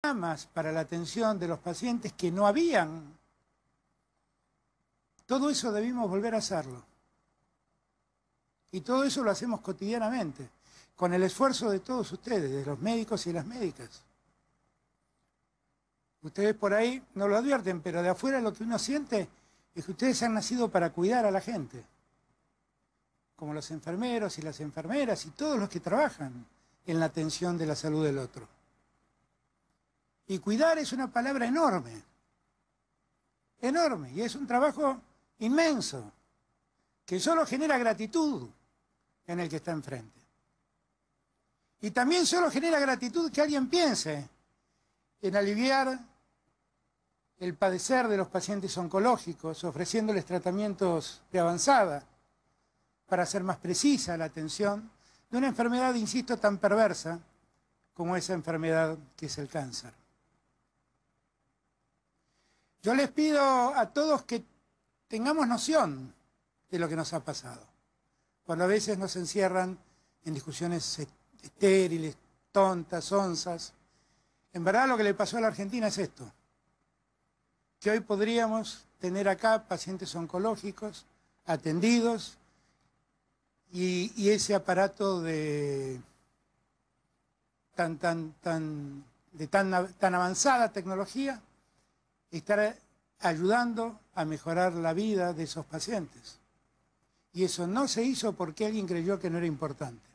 camas para la atención de los pacientes que no habían. Todo eso debimos volver a hacerlo. Y todo eso lo hacemos cotidianamente, con el esfuerzo de todos ustedes, de los médicos y las médicas. Ustedes por ahí no lo advierten, pero de afuera lo que uno siente es que ustedes han nacido para cuidar a la gente. Como los enfermeros y las enfermeras y todos los que trabajan en la atención de la salud del otro. Y cuidar es una palabra enorme, enorme, y es un trabajo inmenso, que solo genera gratitud en el que está enfrente. Y también solo genera gratitud que alguien piense en aliviar el padecer de los pacientes oncológicos, ofreciéndoles tratamientos de avanzada para hacer más precisa la atención de una enfermedad, insisto, tan perversa como esa enfermedad que es el cáncer. Yo les pido a todos que tengamos noción de lo que nos ha pasado. Cuando a veces nos encierran en discusiones estériles, tontas, onzas. En verdad lo que le pasó a la Argentina es esto. Que hoy podríamos tener acá pacientes oncológicos atendidos y ese aparato de tan avanzada tecnología estar ayudando a mejorar la vida de esos pacientes. Y eso no se hizo porque alguien creyó que no era importante.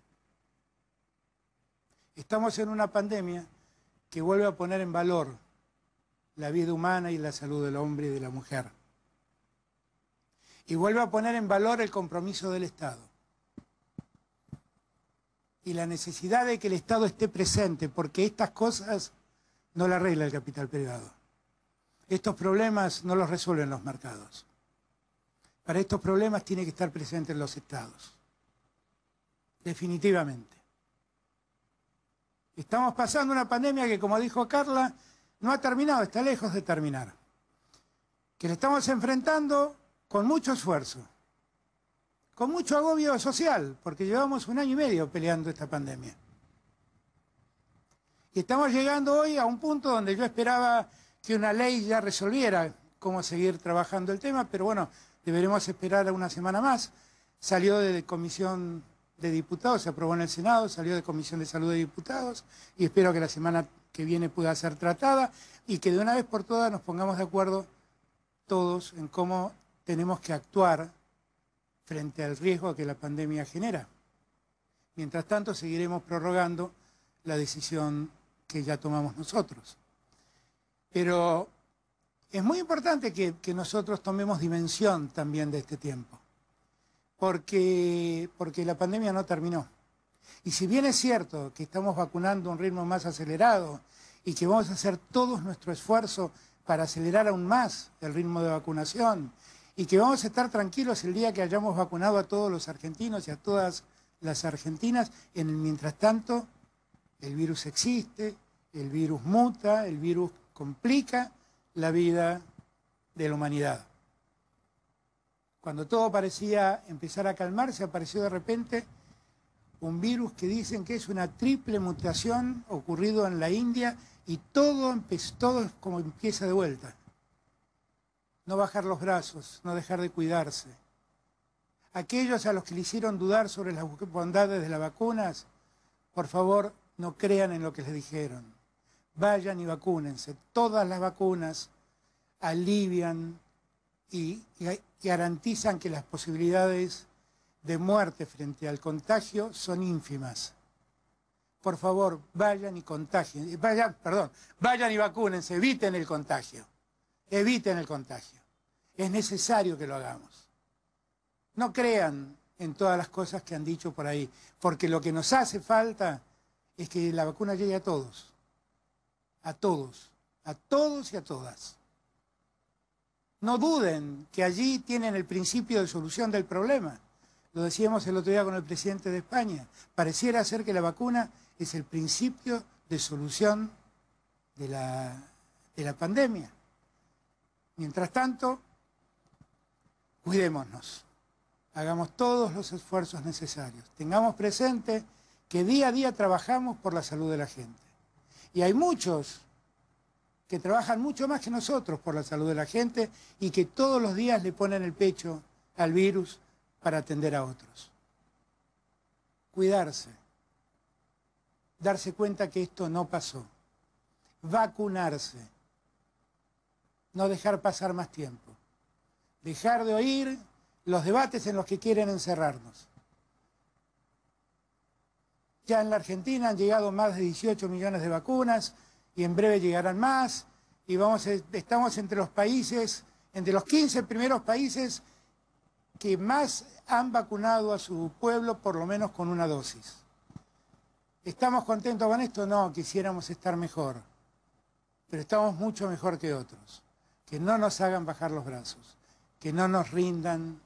Estamos en una pandemia que vuelve a poner en valor la vida humana y la salud del hombre y de la mujer. Y vuelve a poner en valor el compromiso del Estado. Y la necesidad de que el Estado esté presente, porque estas cosas no las arregla el capital privado. Estos problemas no los resuelven los mercados. Para estos problemas tiene que estar presentes los estados. Definitivamente. Estamos pasando una pandemia que, como dijo Carla, no ha terminado, está lejos de terminar. Que le estamos enfrentando con mucho esfuerzo, con mucho agobio social, porque llevamos 1 año y medio peleando esta pandemia. Y estamos llegando hoy a un punto donde yo esperaba que una ley ya resolviera cómo seguir trabajando el tema, pero bueno, deberemos esperar una semana más. Salió de Comisión de Diputados, se aprobó en el Senado, salió de Comisión de Salud de Diputados y espero que la semana que viene pueda ser tratada y que de una vez por todas nos pongamos de acuerdo todos en cómo tenemos que actuar frente al riesgo que la pandemia genera. Mientras tanto, seguiremos prorrogando la decisión que ya tomamos nosotros. Pero es muy importante que nosotros tomemos dimensión también de este tiempo, porque la pandemia no terminó. Y si bien es cierto que estamos vacunando a un ritmo más acelerado y que vamos a hacer todo nuestro esfuerzo para acelerar aún más el ritmo de vacunación y que vamos a estar tranquilos el día que hayamos vacunado a todos los argentinos y a todas las argentinas, en el mientras tanto el virus existe, el virus muta, el virus complica la vida de la humanidad. Cuando todo parecía empezar a calmarse, apareció de repente un virus que dicen que es una triple mutación ocurrido en la India y todo es como empieza de vuelta. No bajar los brazos, no dejar de cuidarse. Aquellos a los que le hicieron dudar sobre las bondades de las vacunas, por favor, no crean en lo que les dijeron. Vayan y vacúnense. Todas las vacunas alivian y garantizan que las posibilidades de muerte frente al contagio son ínfimas. Por favor, vayan y contagien. Vayan y vacúnense, eviten el contagio. Eviten el contagio. Es necesario que lo hagamos. No crean en todas las cosas que han dicho por ahí, porque lo que nos hace falta es que la vacuna llegue a todos. A todos y a todas. No duden que allí tienen el principio de solución del problema. Lo decíamos el otro día con el presidente de España. Pareciera ser que la vacuna es el principio de solución de la pandemia. Mientras tanto, cuidémonos. Hagamos todos los esfuerzos necesarios. Tengamos presente que día a día trabajamos por la salud de la gente. Y hay muchos que trabajan mucho más que nosotros por la salud de la gente y que todos los días le ponen el pecho al virus para atender a otros. Cuidarse, darse cuenta que esto no pasó, vacunarse, no dejar pasar más tiempo, dejar de oír los debates en los que quieren encerrarnos. Ya en la Argentina han llegado más de 18 millones de vacunas y en breve llegarán más y estamos entre los países, entre los 15 primeros países que más han vacunado a su pueblo por lo menos con una dosis. ¿Estamos contentos con esto? No, quisiéramos estar mejor, pero estamos mucho mejor que otros. Que no nos hagan bajar los brazos, que no nos rindan,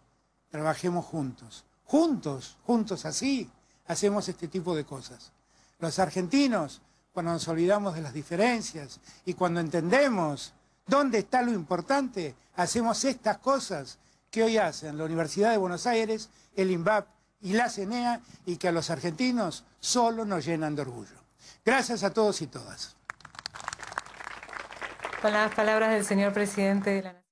trabajemos juntos. Juntos así hacemos este tipo de cosas. Los argentinos, cuando nos olvidamos de las diferencias y cuando entendemos dónde está lo importante, hacemos estas cosas que hoy hacen la Universidad de Buenos Aires, el INVAP y la CENEA, y que a los argentinos solo nos llenan de orgullo. Gracias a todos y todas. Con las palabras del señor presidente de la Nación.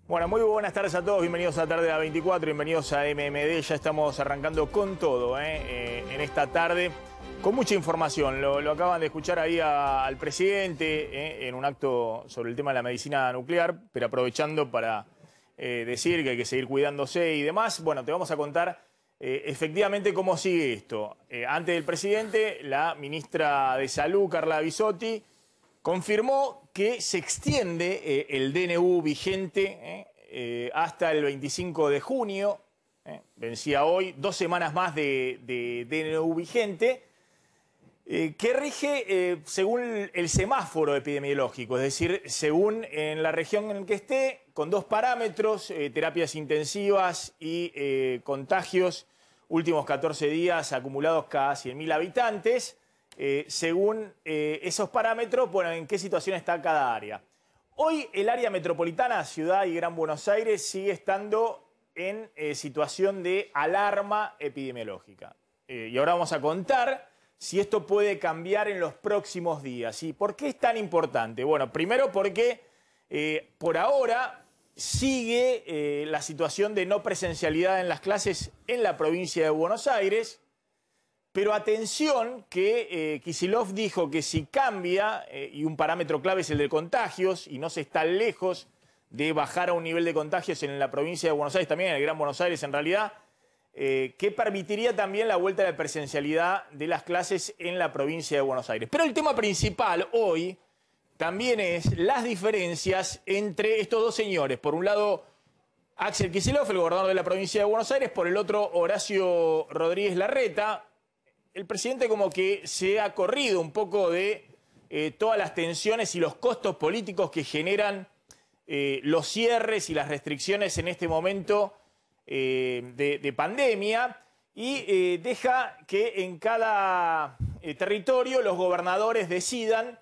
Bueno, muy buenas tardes a todos, bienvenidos a Tarde a 24, bienvenidos a MMD, ya estamos arrancando con todo en esta tarde, con mucha información. Lo acaban de escuchar ahí al presidente en un acto sobre el tema de la medicina nuclear, pero aprovechando para decir que hay que seguir cuidándose y demás. Bueno, te vamos a contar efectivamente cómo sigue esto. Antes del presidente, la ministra de Salud, Carla Bisotti, confirmó que se extiende el DNU vigente hasta el 25 de junio. Vencía hoy, 2 semanas más de DNU vigente, que rige según el semáforo epidemiológico, es decir, según en la región en la que esté, con 2 parámetros, terapias intensivas y contagios, últimos 14 días acumulados cada 100.000 habitantes. Según esos parámetros, bueno, en qué situación está cada área. Hoy el área metropolitana, Ciudad y Gran Buenos Aires, sigue estando en situación de alarma epidemiológica. Y ahora vamos a contar si esto puede cambiar en los próximos días. ¿Y por qué es tan importante? Bueno, primero porque por ahora sigue la situación de no presencialidad en las clases en la provincia de Buenos Aires. Pero atención que Kicillof dijo que si cambia, y un parámetro clave es el de contagios, y no se está lejos de bajar a un nivel de contagios en la provincia de Buenos Aires, también en el Gran Buenos Aires en realidad, que permitiría también la vuelta a la presencialidad de las clases en la provincia de Buenos Aires. Pero el tema principal hoy también es las diferencias entre estos dos señores. Por un lado, Axel Kicillof, el gobernador de la provincia de Buenos Aires, por el otro, Horacio Rodríguez Larreta. El presidente como que se ha corrido un poco de todas las tensiones y los costos políticos que generan los cierres y las restricciones en este momento de pandemia y deja que en cada territorio los gobernadores decidan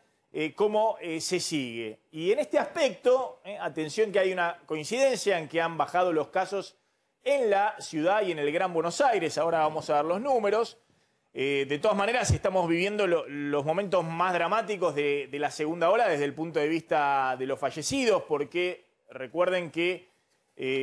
cómo se sigue. Y en este aspecto, atención que hay una coincidencia en que han bajado los casos en la ciudad y en el Gran Buenos Aires. Ahora vamos a ver los números. De todas maneras, estamos viviendo los momentos más dramáticos de la segunda ola desde el punto de vista de los fallecidos, porque recuerden que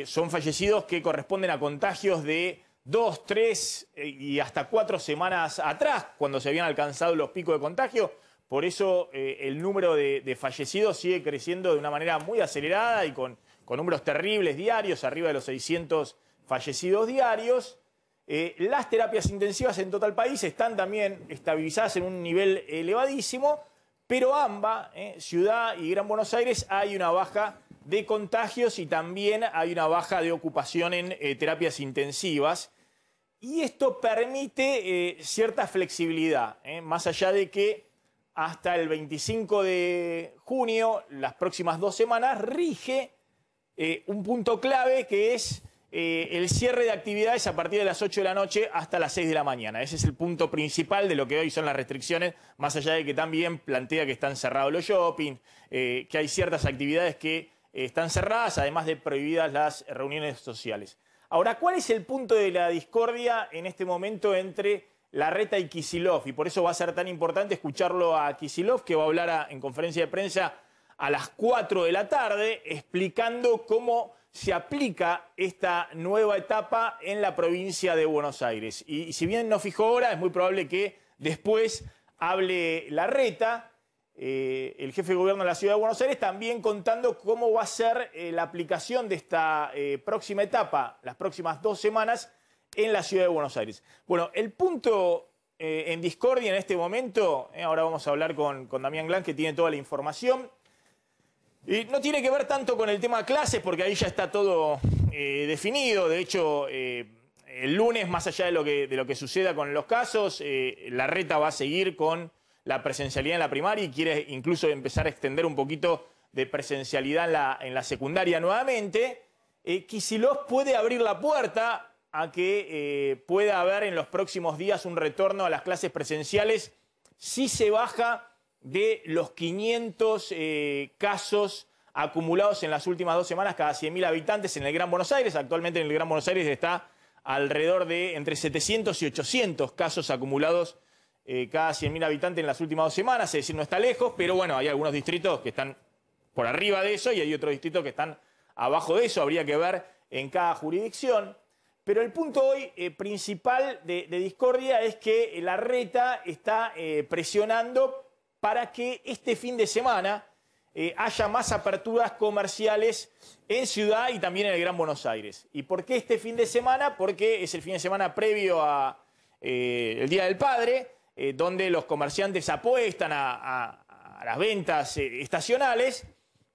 son fallecidos que corresponden a contagios de 2, 3 y hasta 4 semanas atrás, cuando se habían alcanzado los picos de contagio. Por eso el número de fallecidos sigue creciendo de una manera muy acelerada y con números terribles diarios, arriba de los 600 fallecidos diarios. Las terapias intensivas en todo el país están también estabilizadas en un nivel elevadísimo, pero ambas, Ciudad y Gran Buenos Aires, hay una baja de contagios y también hay una baja de ocupación en terapias intensivas. Y esto permite cierta flexibilidad, más allá de que hasta el 25 de junio, las próximas 2 semanas, rige un punto clave que es el cierre de actividades a partir de las 8 de la noche hasta las 6 de la mañana. Ese es el punto principal de lo que hoy son las restricciones, más allá de que también plantea que están cerrados los shopping, que hay ciertas actividades que están cerradas, además de prohibidas las reuniones sociales. Ahora, ¿cuál es el punto de la discordia en este momento entre Larreta y Kicillof, y por eso va a ser tan importante escucharlo a Kicillof, que va a hablar en conferencia de prensa a las 4 de la tarde, explicando cómo se aplica esta nueva etapa en la provincia de Buenos Aires. Y si bien no fijó hora, es muy probable que después hable Larreta, el jefe de gobierno de la Ciudad de Buenos Aires, también contando cómo va a ser la aplicación de esta próxima etapa, las próximas 2 semanas, en la Ciudad de Buenos Aires. Bueno, el punto en discordia en este momento, ahora vamos a hablar con Damián Glán, que tiene toda la información, y no tiene que ver tanto con el tema clases, porque ahí ya está todo definido. De hecho, el lunes, más allá de lo que suceda con los casos, Larreta va a seguir con la presencialidad en la primaria y quiere incluso empezar a extender un poquito de presencialidad en la secundaria nuevamente. Kicillof puede abrir la puerta a que pueda haber en los próximos días un retorno a las clases presenciales si se baja de los 500 casos acumulados en las últimas 2 semanas cada 100.000 habitantes en el Gran Buenos Aires. Actualmente en el Gran Buenos Aires está alrededor de entre 700 y 800 casos acumulados cada 100.000 habitantes en las últimas 2 semanas, es decir, no está lejos, pero bueno, hay algunos distritos que están por arriba de eso y hay otros distritos que están abajo de eso, habría que ver en cada jurisdicción. Pero el punto hoy principal de discordia es que Larreta está presionando para que este fin de semana haya más aperturas comerciales en Ciudad y también en el Gran Buenos Aires. ¿Y por qué este fin de semana? Porque es el fin de semana previo a el Día del Padre, donde los comerciantes apuestan a las ventas estacionales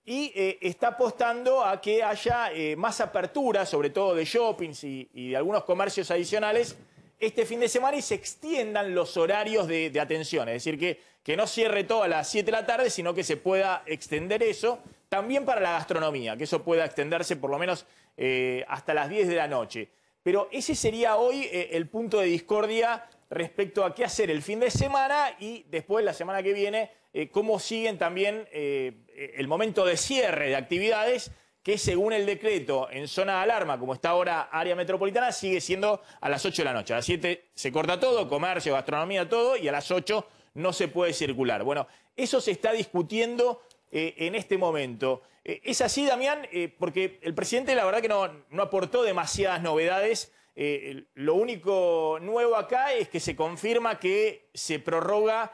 y está apostando a que haya más aperturas, sobre todo de shoppings y de algunos comercios adicionales, este fin de semana y se extiendan los horarios de atención. Es decir, que no cierre todo a las 7 de la tarde, sino que se pueda extender eso. También para la gastronomía, que eso pueda extenderse por lo menos hasta las 10 de la noche. Pero ese sería hoy el punto de discordia respecto a qué hacer el fin de semana y después, la semana que viene, cómo siguen también el momento de cierre de actividades que según el decreto en zona de alarma, como está ahora área metropolitana, sigue siendo a las 8 de la noche. A las 7 se corta todo, comercio, gastronomía, todo, y a las 8 no se puede circular. Bueno, eso se está discutiendo en este momento. ¿Es así, Damián? Porque el presidente la verdad que no aportó demasiadas novedades. Lo único nuevo acá es que se confirma que se prorroga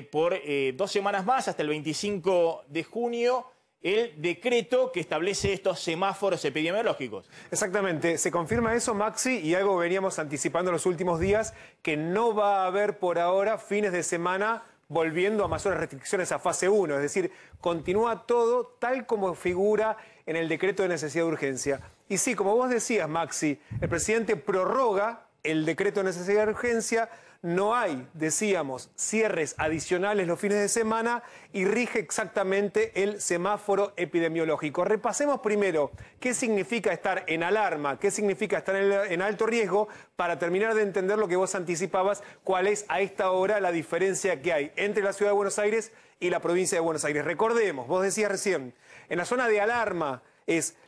por 2 semanas más, hasta el 25 de junio, el decreto que establece estos semáforos epidemiológicos. Exactamente, se confirma eso, Maxi, y algo veníamos anticipando en los últimos días, que no va a haber por ahora fines de semana volviendo a mayores restricciones a fase 1, es decir, continúa todo tal como figura en el decreto de necesidad de urgencia. Y sí, como vos decías, Maxi, el presidente prorroga el decreto de necesidad de urgencia, no hay, decíamos, cierres adicionales los fines de semana y rige exactamente el semáforo epidemiológico. Repasemos primero qué significa estar en alarma, qué significa estar en alto riesgo, para terminar de entender lo que vos anticipabas, cuál es a esta hora la diferencia que hay entre la Ciudad de Buenos Aires y la provincia de Buenos Aires. Recordemos, vos decías recién, en la zona de alarma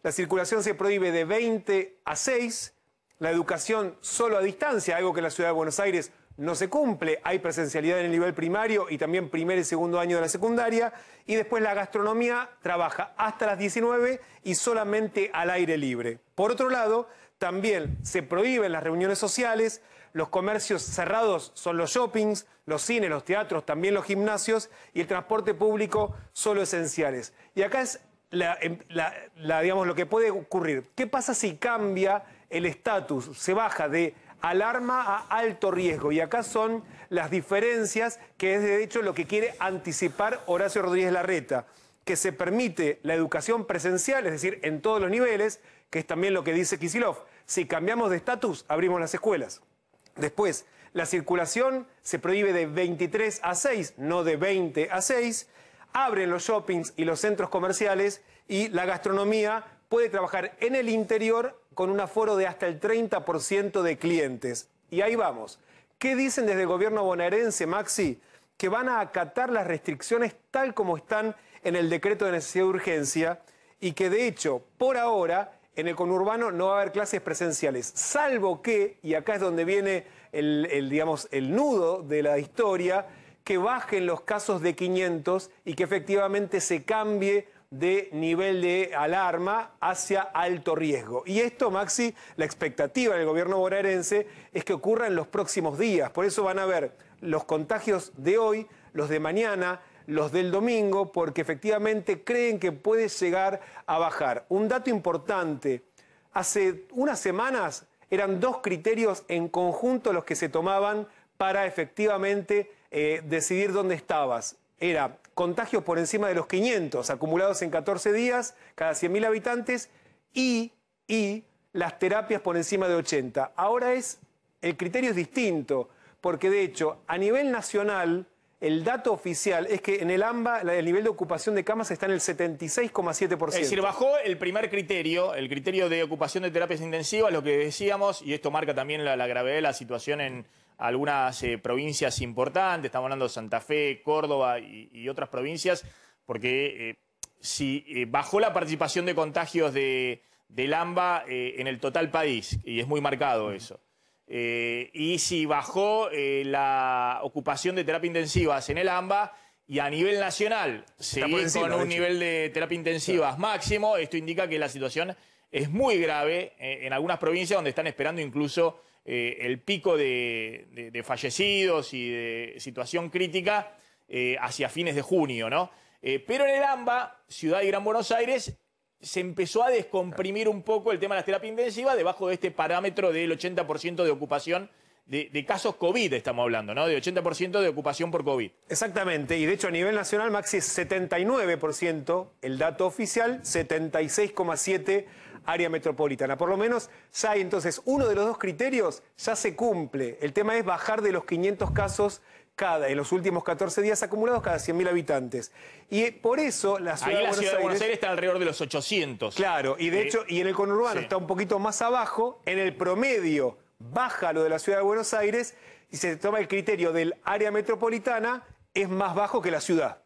la circulación se prohíbe de 20 a 6, la educación solo a distancia, algo que en la Ciudad de Buenos Aires no se cumple, hay presencialidad en el nivel primario y también primer y segundo año de la secundaria, y después la gastronomía trabaja hasta las 19 y solamente al aire libre. Por otro lado, también se prohíben las reuniones sociales, los comercios cerrados son los shoppings, los cines, los teatros, también los gimnasios, y el transporte público solo esenciales. Y acá es digamos, lo que puede ocurrir. ¿Qué pasa si cambia el estatus? Se baja de alarma a alto riesgo. Y acá son las diferencias, que es de hecho lo que quiere anticipar Horacio Rodríguez Larreta, que se permite la educación presencial, es decir, en todos los niveles, que es también lo que dice Kicillof. Si cambiamos de estatus, abrimos las escuelas. Después, la circulación se prohíbe de 23 a 6, no de 20 a 6. Abren los shoppings y los centros comerciales y la gastronomía puede trabajar en el interior con un aforo de hasta el 30% de clientes. Y ahí vamos. ¿Qué dicen desde el gobierno bonaerense, Maxi? Que van a acatar las restricciones tal como están en el decreto de necesidad de urgencia y que de hecho, por ahora, en el conurbano no va a haber clases presenciales, salvo que, y acá es donde viene digamos, el nudo de la historia, que bajen los casos de 500 y que efectivamente se cambie de nivel de alarma hacia alto riesgo. Y esto, Maxi, la expectativa del gobierno bonaerense es que ocurra en los próximos días. Por eso van a ver los contagios de hoy, los de mañana, los del domingo, porque efectivamente creen que puede llegar a bajar. Un dato importante, hace unas semanas eran 2 criterios en conjunto los que se tomaban para efectivamente decidir dónde estabas. Era contagios por encima de los 500 acumulados en 14 días, cada 100.000 habitantes, y las terapias por encima de 80. Ahora el criterio es distinto, porque de hecho, a nivel nacional, el dato oficial es que en el AMBA el nivel de ocupación de camas está en el 76,7%. Es decir, bajó el primer criterio, el criterio de ocupación de terapias intensivas, lo que decíamos, y esto marca también la gravedad de la situación en algunas provincias importantes, estamos hablando de Santa Fe, Córdoba y otras provincias, porque si bajó la participación de contagios del AMBA en el total país, y es muy marcado eso. Y si bajó la ocupación de terapia intensivas en el AMBA y a nivel nacional seguir con un nivel de terapia intensivas máximo, esto indica que la situación es muy grave en algunas provincias donde están esperando incluso el pico de fallecidos y de situación crítica hacia fines de junio, ¿no? Pero en el AMBA, Ciudad y Gran Buenos Aires, se empezó a descomprimir un poco el tema de las terapias intensivas debajo de este parámetro del 80% de ocupación de casos COVID, estamos hablando, ¿no? De 80% de ocupación por COVID. Exactamente, y de hecho a nivel nacional, Maxi, es 79% el dato oficial, 76,7% área metropolitana. Por lo menos ya hay entonces uno de los 2 criterios ya se cumple. El tema es bajar de los 500 casos en los últimos 14 días acumulados cada 100.000 habitantes. Y por eso la ciudad de Buenos Aires está alrededor de los 800. Claro, y de hecho, y en el conurbano está un poquito más abajo, en el promedio baja lo de la ciudad de Buenos Aires y se toma el criterio del área metropolitana, es más bajo que la ciudad.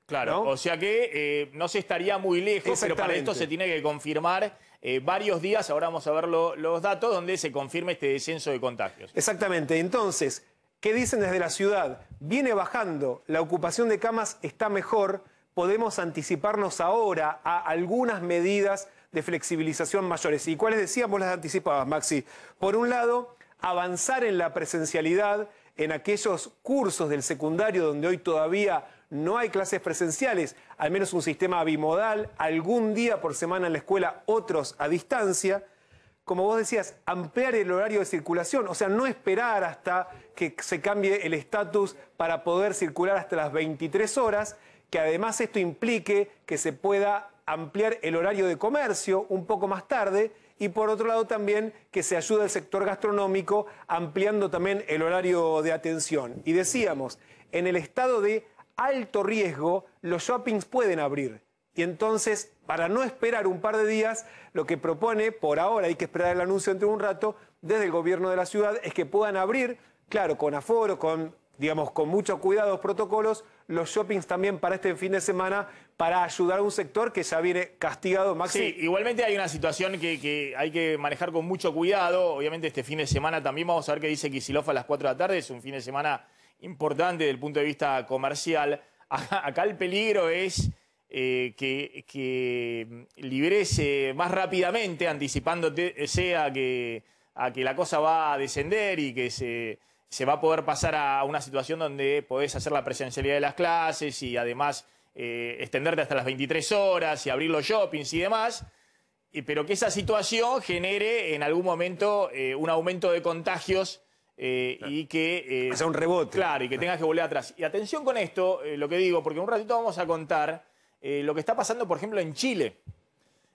Claro, ¿no? O sea que no se estaría muy lejos, pero para esto se tiene que confirmar varios días, ahora vamos a ver los datos, donde se confirme este descenso de contagios. Exactamente, entonces, ¿qué dicen desde la ciudad? Viene bajando, la ocupación de camas está mejor, podemos anticiparnos ahora a algunas medidas de flexibilización mayores. ¿Y cuáles decíamos? Las anticipabas, Maxi. Por un lado, avanzar en la presencialidad en aquellos cursos del secundario donde hoy todavía no hay clases presenciales, al menos un sistema bimodal, algún día por semana en la escuela, otros a distancia. Como vos decías, ampliar el horario de circulación, o sea, no esperar hasta que se cambie el estatus para poder circular hasta las 23 horas, que además esto implique que se pueda ampliar el horario de comercio un poco más tarde y por otro lado también que se ayude al sector gastronómico ampliando también el horario de atención. Y decíamos, en el estado de alto riesgo, los shoppings pueden abrir. Y entonces, para no esperar un par de días, lo que propone, por ahora hay que esperar el anuncio entre un rato, desde el gobierno de la ciudad, es que puedan abrir, claro, con aforo, con muchos cuidados, protocolos, los shoppings también para este fin de semana, para ayudar a un sector que ya viene castigado, Maxi. Sí, igualmente hay una situación que hay que manejar con mucho cuidado. Obviamente este fin de semana también vamos a ver qué dice Kicillof a las 4 de la tarde. Es un fin de semana importante desde el punto de vista comercial. Acá el peligro es que liberese más rápidamente, anticipándose a que la cosa va a descender y que se va a poder pasar a una situación donde podés hacer la presencialidad de las clases y además extenderte hasta las 23 horas y abrir los shoppings y demás, pero que esa situación genere en algún momento un aumento de contagios y que... o sea, un rebote. Claro, y que tengas que volver atrás. Y atención con esto, lo que digo, porque en un ratito vamos a contar lo que está pasando, por ejemplo, en Chile.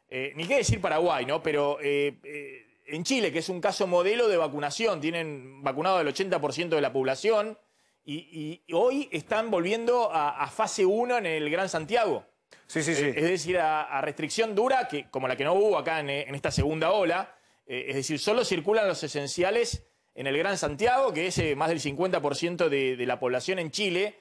Ni qué decir Paraguay, ¿no? Pero... en Chile, que es un caso modelo de vacunación, tienen vacunado el 80% de la población y hoy están volviendo a fase 1 en el Gran Santiago. Sí. Es decir, a restricción dura, como la que no hubo acá en esta segunda ola. Es decir, solo circulan los esenciales en el Gran Santiago, que es más del 50% de la población en Chile,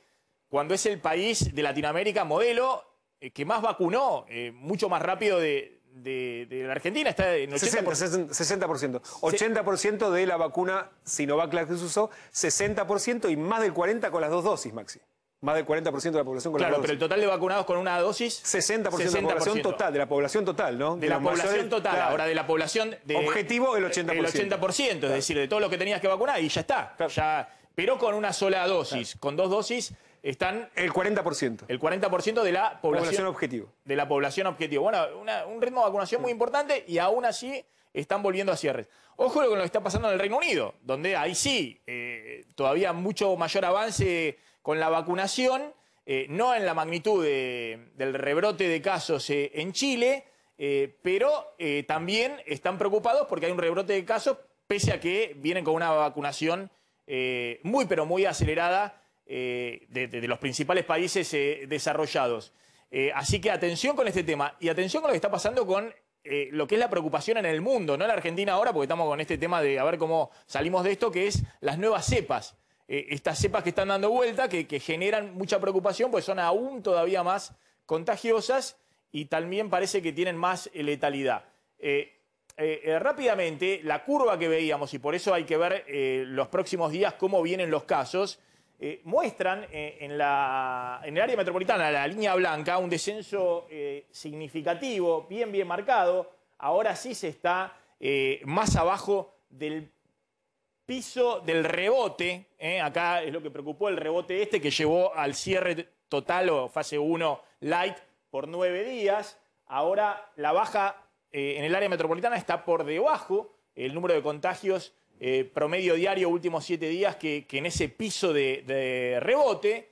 cuando es el país de Latinoamérica modelo que más vacunó, mucho más rápido de de la Argentina está en 80%. 60%. 80% de la vacuna Sinovac que se usó, 60% y más del 40% con las 2 dosis, Maxi. Más del 40% de la población con las 2 dosis. Claro, pero el total de vacunados con una dosis... 60% de la población total, de la población total, ¿no? De la población total, claro. Ahora de la población... Objetivo, el 80%. El 80%, es decir, de todo lo que tenías que vacunar y ya está. Claro. Ya, pero con una sola dosis. Claro. Con 2 dosis están... El 40%. El 40% de la población objetivo. De la población objetivo. Bueno, un ritmo de vacunación muy importante y aún así están volviendo a cierres. Ojo con lo que está pasando en el Reino Unido, donde ahí sí, todavía mucho mayor avance con la vacunación, no en la magnitud del rebrote de casos en Chile, pero también están preocupados porque hay un rebrote de casos, pese a que vienen con una vacunación muy, pero muy acelerada de los principales países desarrollados. Así que atención con este tema y atención con lo que está pasando con lo que es la preocupación en el mundo, no en la Argentina ahora, porque estamos con este tema de a ver cómo salimos de esto, que es las nuevas cepas. Estas cepas que están dando vuelta, que generan mucha preocupación, pues son aún todavía más contagiosas y también parece que tienen más letalidad. Rápidamente, la curva que veíamos, y por eso hay que ver los próximos días cómo vienen los casos, muestran en el área metropolitana, la línea blanca, un descenso significativo, bien marcado. Ahora sí se está más abajo del piso del rebote, acá es lo que preocupó, el rebote que llevó al cierre total o fase 1 light por 9 días. Ahora la baja en el área metropolitana está por debajo el número de contagios promedio diario últimos 7 días que en ese piso de rebote.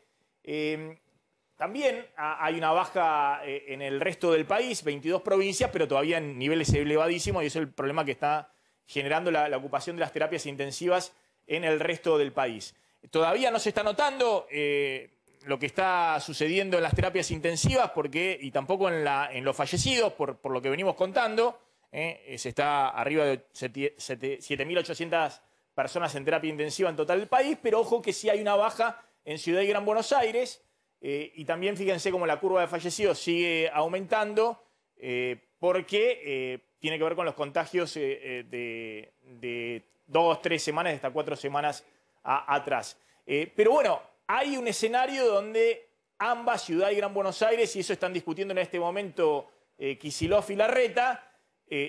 También hay una baja en el resto del país, 22 provincias, pero todavía en niveles elevadísimos y eso es el problema que está generando la ocupación de las terapias intensivas en el resto del país. Todavía no se está notando lo que está sucediendo en las terapias intensivas y tampoco en los fallecidos, por lo que venimos contando. Se está arriba de 7.800 personas en terapia intensiva en total del país, pero ojo que sí hay una baja en Ciudad y Gran Buenos Aires y también fíjense cómo la curva de fallecidos sigue aumentando porque tiene que ver con los contagios de 2, 3 semanas, hasta 4 semanas atrás. Pero bueno, hay un escenario donde ambas, Ciudad y Gran Buenos Aires, y eso están discutiendo en este momento Kicillof y Larreta,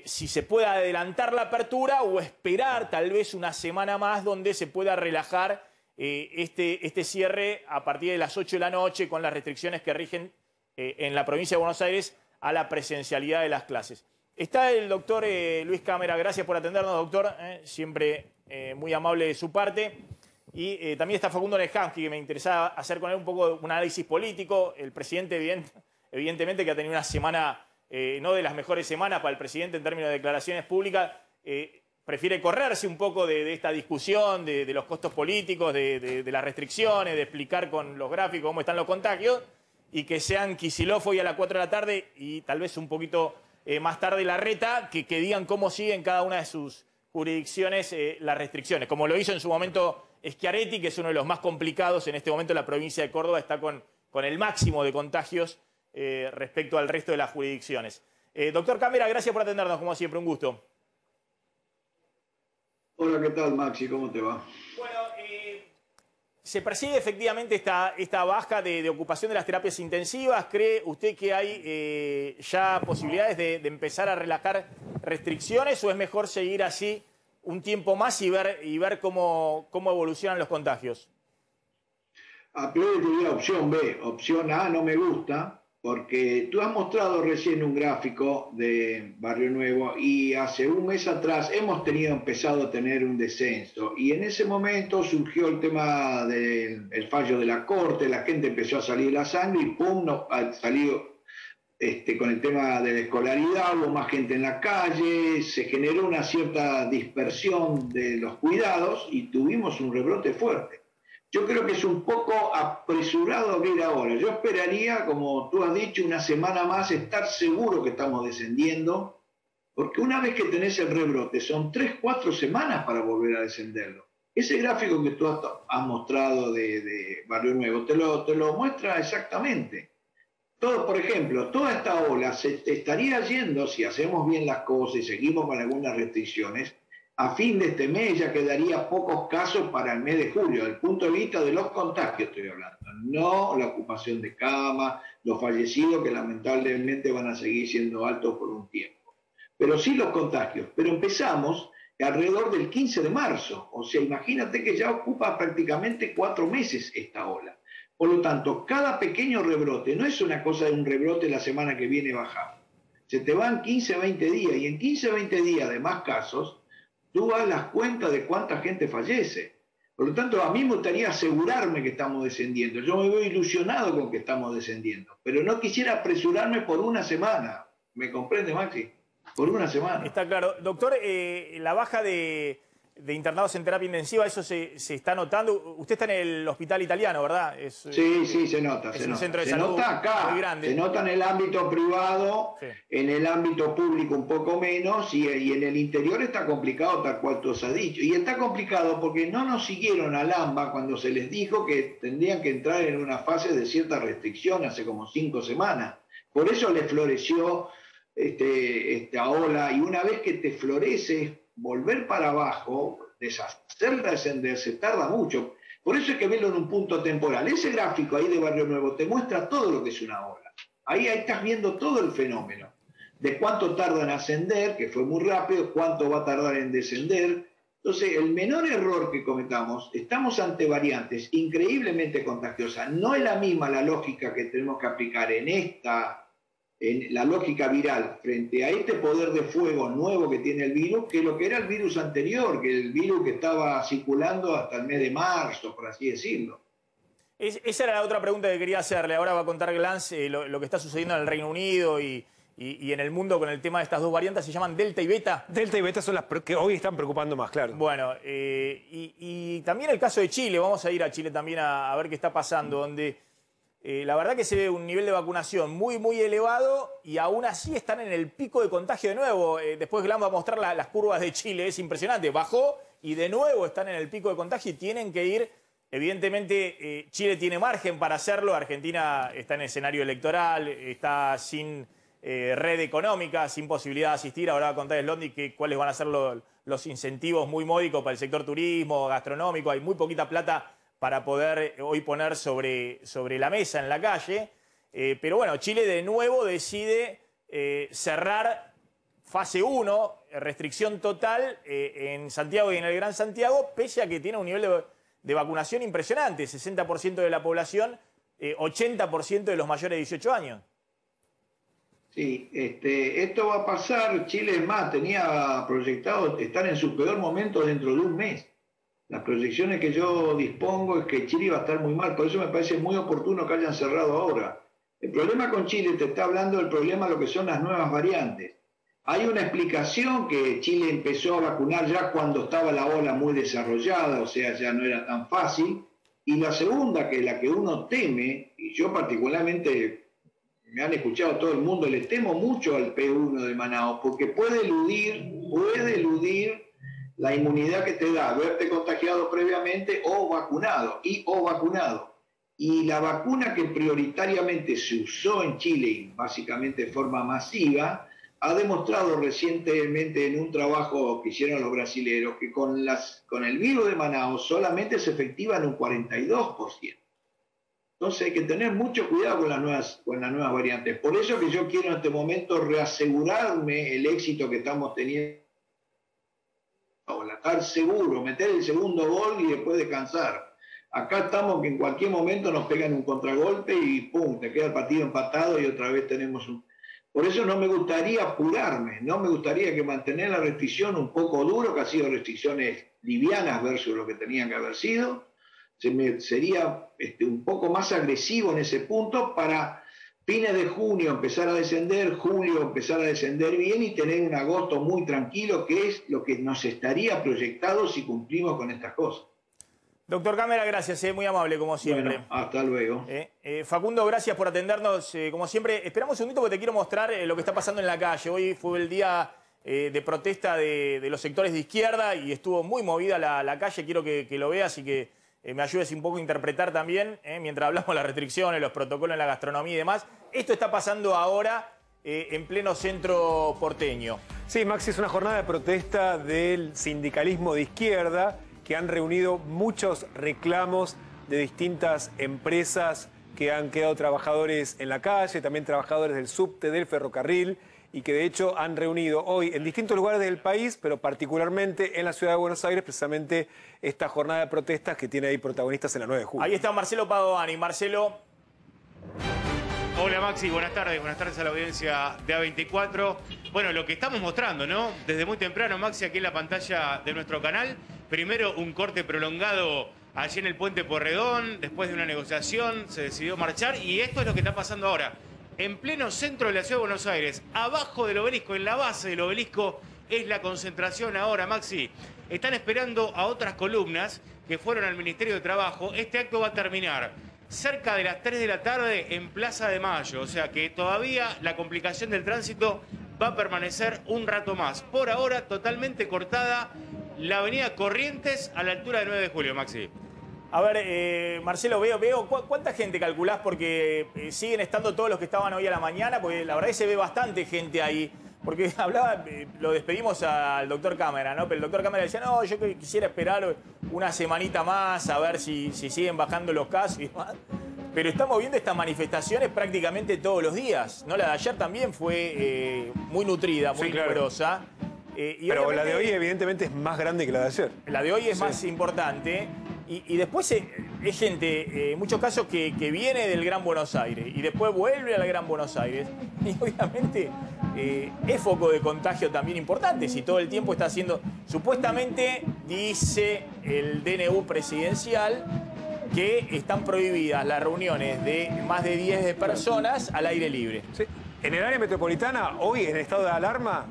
si se puede adelantar la apertura o esperar tal vez una semana más donde se pueda relajar este cierre a partir de las 8 de la noche con las restricciones que rigen en la provincia de Buenos Aires a la presencialidad de las clases. Está el doctor Luis Cámara, gracias por atendernos, doctor, siempre muy amable de su parte. Y también está Facundo Nehamsky, que me interesaba hacer con él un poco un análisis político. El presidente, evidentemente, que ha tenido una semana, no de las mejores semanas para el presidente en términos de declaraciones públicas, prefiere correrse un poco de esta discusión, de los costos políticos, de las restricciones, de explicar con los gráficos cómo están los contagios, y que sean Kicillof hoy a las 4 de la tarde y tal vez un poquito más tarde Larreta, que digan cómo siguen cada una de sus jurisdicciones las restricciones. Como lo hizo en su momento Schiaretti, que es uno de los más complicados en este momento, la provincia de Córdoba está con el máximo de contagios respecto al resto de las jurisdicciones. Doctor Cámara, gracias por atendernos, como siempre, un gusto. Hola, ¿qué tal, Maxi? ¿Cómo te va? Bueno, ¿se persigue efectivamente esta baja de ocupación de las terapias intensivas? ¿Cree usted que hay ya posibilidades de empezar a relajar restricciones o es mejor seguir así un tiempo más y ver cómo evolucionan los contagios? A priori te diría opción B. Opción A no me gusta porque tú has mostrado recién un gráfico de Barrio Nuevo y hace un mes atrás hemos empezado a tener un descenso y en ese momento surgió el tema del fallo de la Corte, la gente empezó a salir la sangre y pum, ha salido con el tema de la escolaridad, hubo más gente en la calle, se generó una cierta dispersión de los cuidados y tuvimos un rebrote fuerte. Yo creo que es un poco apresurado abrir ahora. Yo esperaría, como tú has dicho, una semana más, estar seguro que estamos descendiendo, porque una vez que tenés el rebrote, son 3, 4 semanas para volver a descenderlo. Ese gráfico que tú has mostrado de Barrio Nuevo te lo muestra exactamente. Todo, por ejemplo, toda esta ola se estaría yendo, si hacemos bien las cosas y seguimos con algunas restricciones, a fin de este mes ya quedaría pocos casos para el mes de julio, desde el punto de vista de los contagios estoy hablando, no la ocupación de cama, los fallecidos que lamentablemente van a seguir siendo altos por un tiempo, pero sí los contagios. Pero empezamos alrededor del 15 de marzo, o sea, imagínate que ya ocupa prácticamente 4 meses esta ola. Por lo tanto, cada pequeño rebrote no es una cosa de un rebrote la semana que viene bajamos. Se te van 15, 20 días y en 15, 20 días de más casos, tú das las cuentas de cuánta gente fallece. Por lo tanto, a mí me gustaría asegurarme que estamos descendiendo. Yo me veo ilusionado con que estamos descendiendo, pero no quisiera apresurarme por una semana. ¿Me comprende, Maxi? Por una semana. Está claro. Doctor, la baja de internados en terapia intensiva, ¿eso se está notando? Usted está en el hospital italiano, ¿verdad? Sí, se nota. Es un nota. centro de se salud nota acá, muy grande. se nota en el ámbito privado, sí. En el ámbito público un poco menos, y en el interior está complicado, tal cual tú has dicho. Y está complicado porque no nos siguieron al AMBA cuando se les dijo que tendrían que entrar en una fase de cierta restricción hace como 5 semanas. Por eso les floreció esta ola, y una vez que te florece, volver para abajo, deshacerla descender, se tarda mucho. Por eso hay que verlo en un punto temporal. Ese gráfico ahí de Barrio Nuevo te muestra todo lo que es una ola. Ahí estás viendo todo el fenómeno. De cuánto tarda en ascender, que fue muy rápido, cuánto va a tardar en descender. Entonces, el menor error que cometamos, estamos ante variantes increíblemente contagiosas. No es la misma la lógica que tenemos que aplicar en la lógica viral frente a este poder de fuego nuevo que tiene el virus, que lo que era el virus anterior, que el virus que estaba circulando hasta el mes de marzo, por así decirlo. Esa era la otra pregunta que quería hacerle. Ahora va a contar Glantz lo que está sucediendo en el Reino Unido y en el mundo con el tema de estas dos variantes. Se llaman Delta y Beta. Delta y Beta son las que hoy están preocupando más, claro. Bueno, y también el caso de Chile. Vamos a ir a Chile también a ver qué está pasando, donde la verdad que se ve un nivel de vacunación muy, muy elevado y aún así están en el pico de contagio de nuevo. Después Glantz va a mostrar las curvas de Chile. Es impresionante. Bajó y de nuevo están en el pico de contagio y tienen que ir. Evidentemente, Chile tiene margen para hacerlo. Argentina está en escenario electoral, está sin red económica, sin posibilidad de asistir. Ahora va a contar Slondi cuáles van a ser los incentivos muy módicos para el sector turismo, gastronómico. Hay muy poquita plata para poder hoy poner sobre la mesa en la calle. Pero bueno, Chile de nuevo decide cerrar fase 1, restricción total en Santiago y en el Gran Santiago, pese a que tiene un nivel de vacunación impresionante, 60% de la población, 80% de los mayores de 18 años. Sí, esto va a pasar. Chile, es más, tenía proyectado estar en su peor momento dentro de un mes. Las proyecciones que yo dispongo es que Chile iba a estar muy mal, por eso me parece muy oportuno que hayan cerrado ahora. El problema con Chile, te está hablando del problema de lo que son las nuevas variantes. Hay una explicación que Chile empezó a vacunar ya cuando estaba la ola muy desarrollada, o sea, ya no era tan fácil. Y la segunda, que es la que uno teme, y yo particularmente, me han escuchado todo el mundo, le temo mucho al P1 de Manaus, porque puede eludir la inmunidad que te da haberte contagiado previamente o vacunado. Y la vacuna que prioritariamente se usó en Chile, y básicamente de forma masiva, ha demostrado recientemente en un trabajo que hicieron los brasileños que con el virus de Manaus solamente se efectiva en un 42%. Entonces hay que tener mucho cuidado con las nuevas variantes. Por eso que yo quiero en este momento reasegurarme el éxito que estamos teniendo. Estar seguro, meter el segundo gol y después descansar. Acá estamos que en cualquier momento nos pegan un contragolpe y ¡pum! Te queda el partido empatado y otra vez tenemos un... Por eso no me gustaría apurarme, no me gustaría que mantener la restricción un poco duro, que ha sido restricciones livianas versus lo que tenían que haber sido. Sería un poco más agresivo en ese punto para fines de junio empezar a descender, julio empezar a descender bien y tener un agosto muy tranquilo, que es lo que nos estaría proyectado si cumplimos con estas cosas. Doctor Cámara, gracias, muy amable como siempre. Bueno, hasta luego. Facundo, gracias por atendernos como siempre. Esperamos un segundito porque te quiero mostrar lo que está pasando en la calle. Hoy fue el día de protesta de los sectores de izquierda y estuvo muy movida la calle. Quiero que lo veas y que me ayudes un poco a interpretar también, mientras hablamos de las restricciones, los protocolos en la gastronomía y demás. Esto está pasando ahora en pleno centro porteño. Sí, Maxi, es una jornada de protesta del sindicalismo de izquierda que han reunido muchos reclamos de distintas empresas que han quedado trabajadores en la calle, también trabajadores del subte, del ferrocarril, y que de hecho han reunido hoy en distintos lugares del país, pero particularmente en la ciudad de Buenos Aires, precisamente esta jornada de protestas que tiene ahí protagonistas en la 9 de julio. Ahí está Marcelo Padovani. Marcelo. Hola Maxi, buenas tardes a la audiencia de A24. Bueno, lo que estamos mostrando, ¿no? Desde muy temprano, Maxi, aquí en la pantalla de nuestro canal. Primero un corte prolongado allí en el Puente Porredón, después de una negociación se decidió marchar y esto es lo que está pasando ahora. En pleno centro de la ciudad de Buenos Aires, abajo del obelisco, en la base del obelisco, es la concentración ahora, Maxi. Están esperando a otras columnas que fueron al Ministerio de Trabajo. Este acto va a terminar cerca de las 3 de la tarde en Plaza de Mayo. O sea que todavía la complicación del tránsito va a permanecer un rato más. Por ahora, totalmente cortada la avenida Corrientes a la altura del 9 de julio, Maxi. A ver, Marcelo, ¿cuánta gente calculás? Porque siguen estando todos los que estaban hoy a la mañana, porque la verdad es que se ve bastante gente ahí. Porque hablaba, lo despedimos al doctor Cámara, ¿no? Pero el doctor Cámara decía, no, yo quisiera esperar una semanita más a ver si siguen bajando los casos y demás. Pero estamos viendo estas manifestaciones prácticamente todos los días, ¿no? La de ayer también fue muy nutrida, muy numerosa. Pero la de hoy evidentemente es más grande que la de ayer. La de hoy es más importante. Y después es gente, en muchos casos, que viene del Gran Buenos Aires y después vuelve al Gran Buenos Aires. Y obviamente es foco de contagio también importante. Si todo el tiempo está haciendo... Supuestamente dice el DNU presidencial que están prohibidas las reuniones de más de 10 personas al aire libre. Sí. En el área metropolitana, hoy en estado de alarma,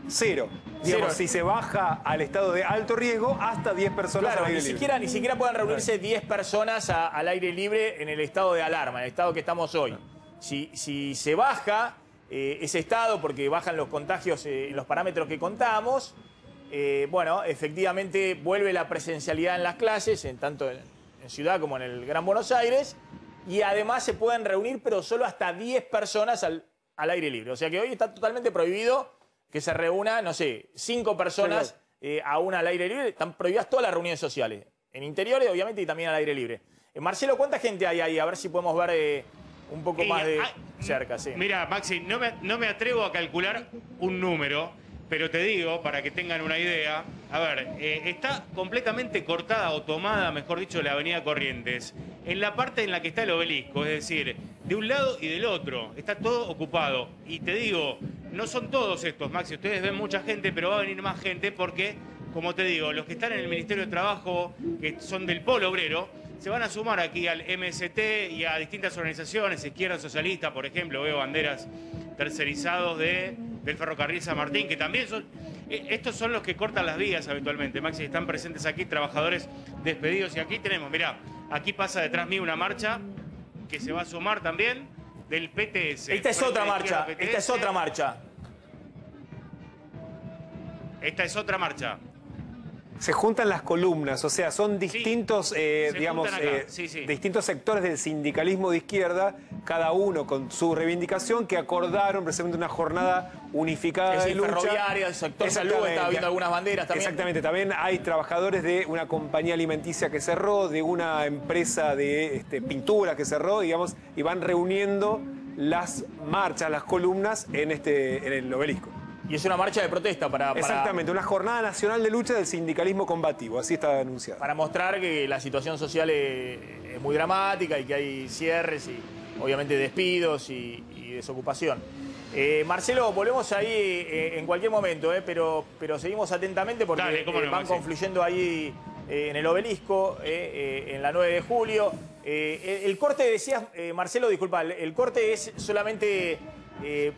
cero. Digamos, si se baja al estado de alto riesgo, hasta 10 personas al aire libre. Ni siquiera pueden reunirse 10 personas al aire libre en el estado de alarma, en el estado que estamos hoy. Si se baja ese estado, porque bajan los contagios en los parámetros que contamos, bueno, efectivamente vuelve la presencialidad en las clases, tanto en Ciudad como en el Gran Buenos Aires, y además se pueden reunir, pero solo hasta 10 personas al aire libre. O sea que hoy está totalmente prohibido que se reúna, no sé, 5 personas aún al aire libre. Están prohibidas todas las reuniones sociales, en interiores obviamente y también al aire libre. Marcelo, ¿cuánta gente hay ahí? A ver si podemos ver un poco más de cerca. Sí. Mira, Maxi, no me atrevo a calcular un número, pero te digo, para que tengan una idea, a ver, está completamente cortada o tomada, mejor dicho, la avenida Corrientes, en la parte en la que está el obelisco, es decir, de un lado y del otro, está todo ocupado. Y te digo, no son todos estos, Maxi, ustedes ven mucha gente, pero va a venir más gente porque, como te digo, los que están en el Ministerio de Trabajo, que son del Polo Obrero, se van a sumar aquí al MST y a distintas organizaciones, Izquierda Socialista, por ejemplo, veo banderas tercerizados del Ferrocarril San Martín, que también son... Estos son los que cortan las vías habitualmente, Maxi, están presentes aquí, trabajadores despedidos. Y aquí tenemos, mirá, aquí pasa detrás mío una marcha que se va a sumar también del PTS. Esta es otra marcha, esta es otra marcha. Esta es otra marcha. Se juntan las columnas, o sea, son distintos, digamos, distintos sectores del sindicalismo de izquierda, cada uno con su reivindicación, que acordaron precisamente una jornada unificada de lucha. Ferroviaria, el sector salud, estaba viendo algunas banderas también. Exactamente, también hay trabajadores de una compañía alimenticia que cerró, de una empresa de pintura que cerró, digamos, y van reuniendo las marchas, las columnas en el obelisco. Y es una marcha de protesta para... Exactamente, una jornada nacional de lucha del sindicalismo combativo, así está anunciado. Para mostrar que la situación social es muy dramática y que hay cierres y obviamente despidos y desocupación. Marcelo, volvemos ahí en cualquier momento, pero seguimos atentamente porque van confluyendo ahí en el obelisco, en la 9 de julio. El corte, decías, Marcelo, disculpa, el corte es solamente...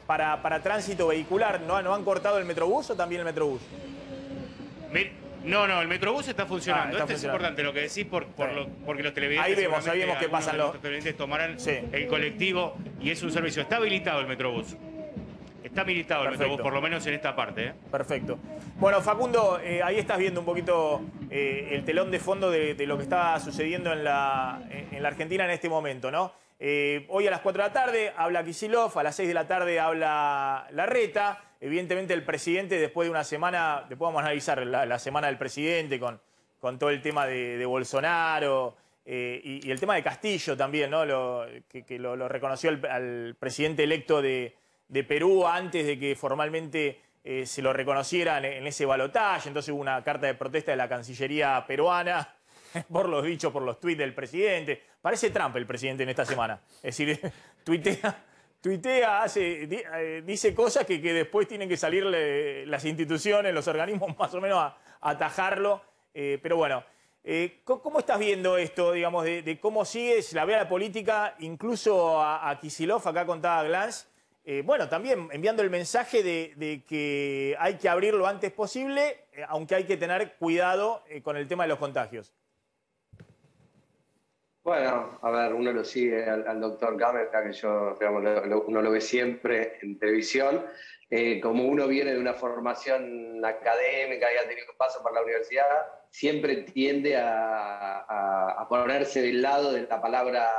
para tránsito vehicular, ¿no han cortado el Metrobús o también el Metrobús? No, el Metrobús está funcionando. Es importante lo que decís porque los televidentes... Ahí sabíamos que pasan los televidentes tomarán el colectivo y es un servicio. Está habilitado el Metrobús. Está habilitado el Metrobús, por lo menos en esta parte. Perfecto. Bueno, Facundo, ahí estás viendo un poquito el telón de fondo de lo que está sucediendo en la Argentina en este momento, ¿no? Hoy a las 4 de la tarde habla Kicillof, a las 6 de la tarde habla Larreta. Evidentemente el presidente, después de una semana, después vamos a analizar la semana del presidente con todo el tema de Bolsonaro y el tema de Castillo también, ¿no? Que lo reconoció al presidente electo de Perú antes de que formalmente se lo reconocieran en ese balotaje. Entonces hubo una carta de protesta de la Cancillería peruana por los dichos, por los tuits del presidente. Parece Trump el presidente en esta semana. Es decir, tuitea, dice cosas que después tienen que salir las instituciones, los organismos más o menos a atajarlo. Pero bueno, ¿cómo estás viendo esto, digamos, de cómo sigue, se la ve a la política, incluso a Kicillof, acá contaba Glantz? Bueno, también enviando el mensaje de que hay que abrir lo antes posible, aunque hay que tener cuidado con el tema de los contagios. Bueno, a ver, uno lo sigue al doctor Gamerta, que yo, digamos, uno lo ve siempre en televisión. Como uno viene de una formación académica y ha tenido un paso por la universidad, siempre tiende a ponerse del lado de la palabra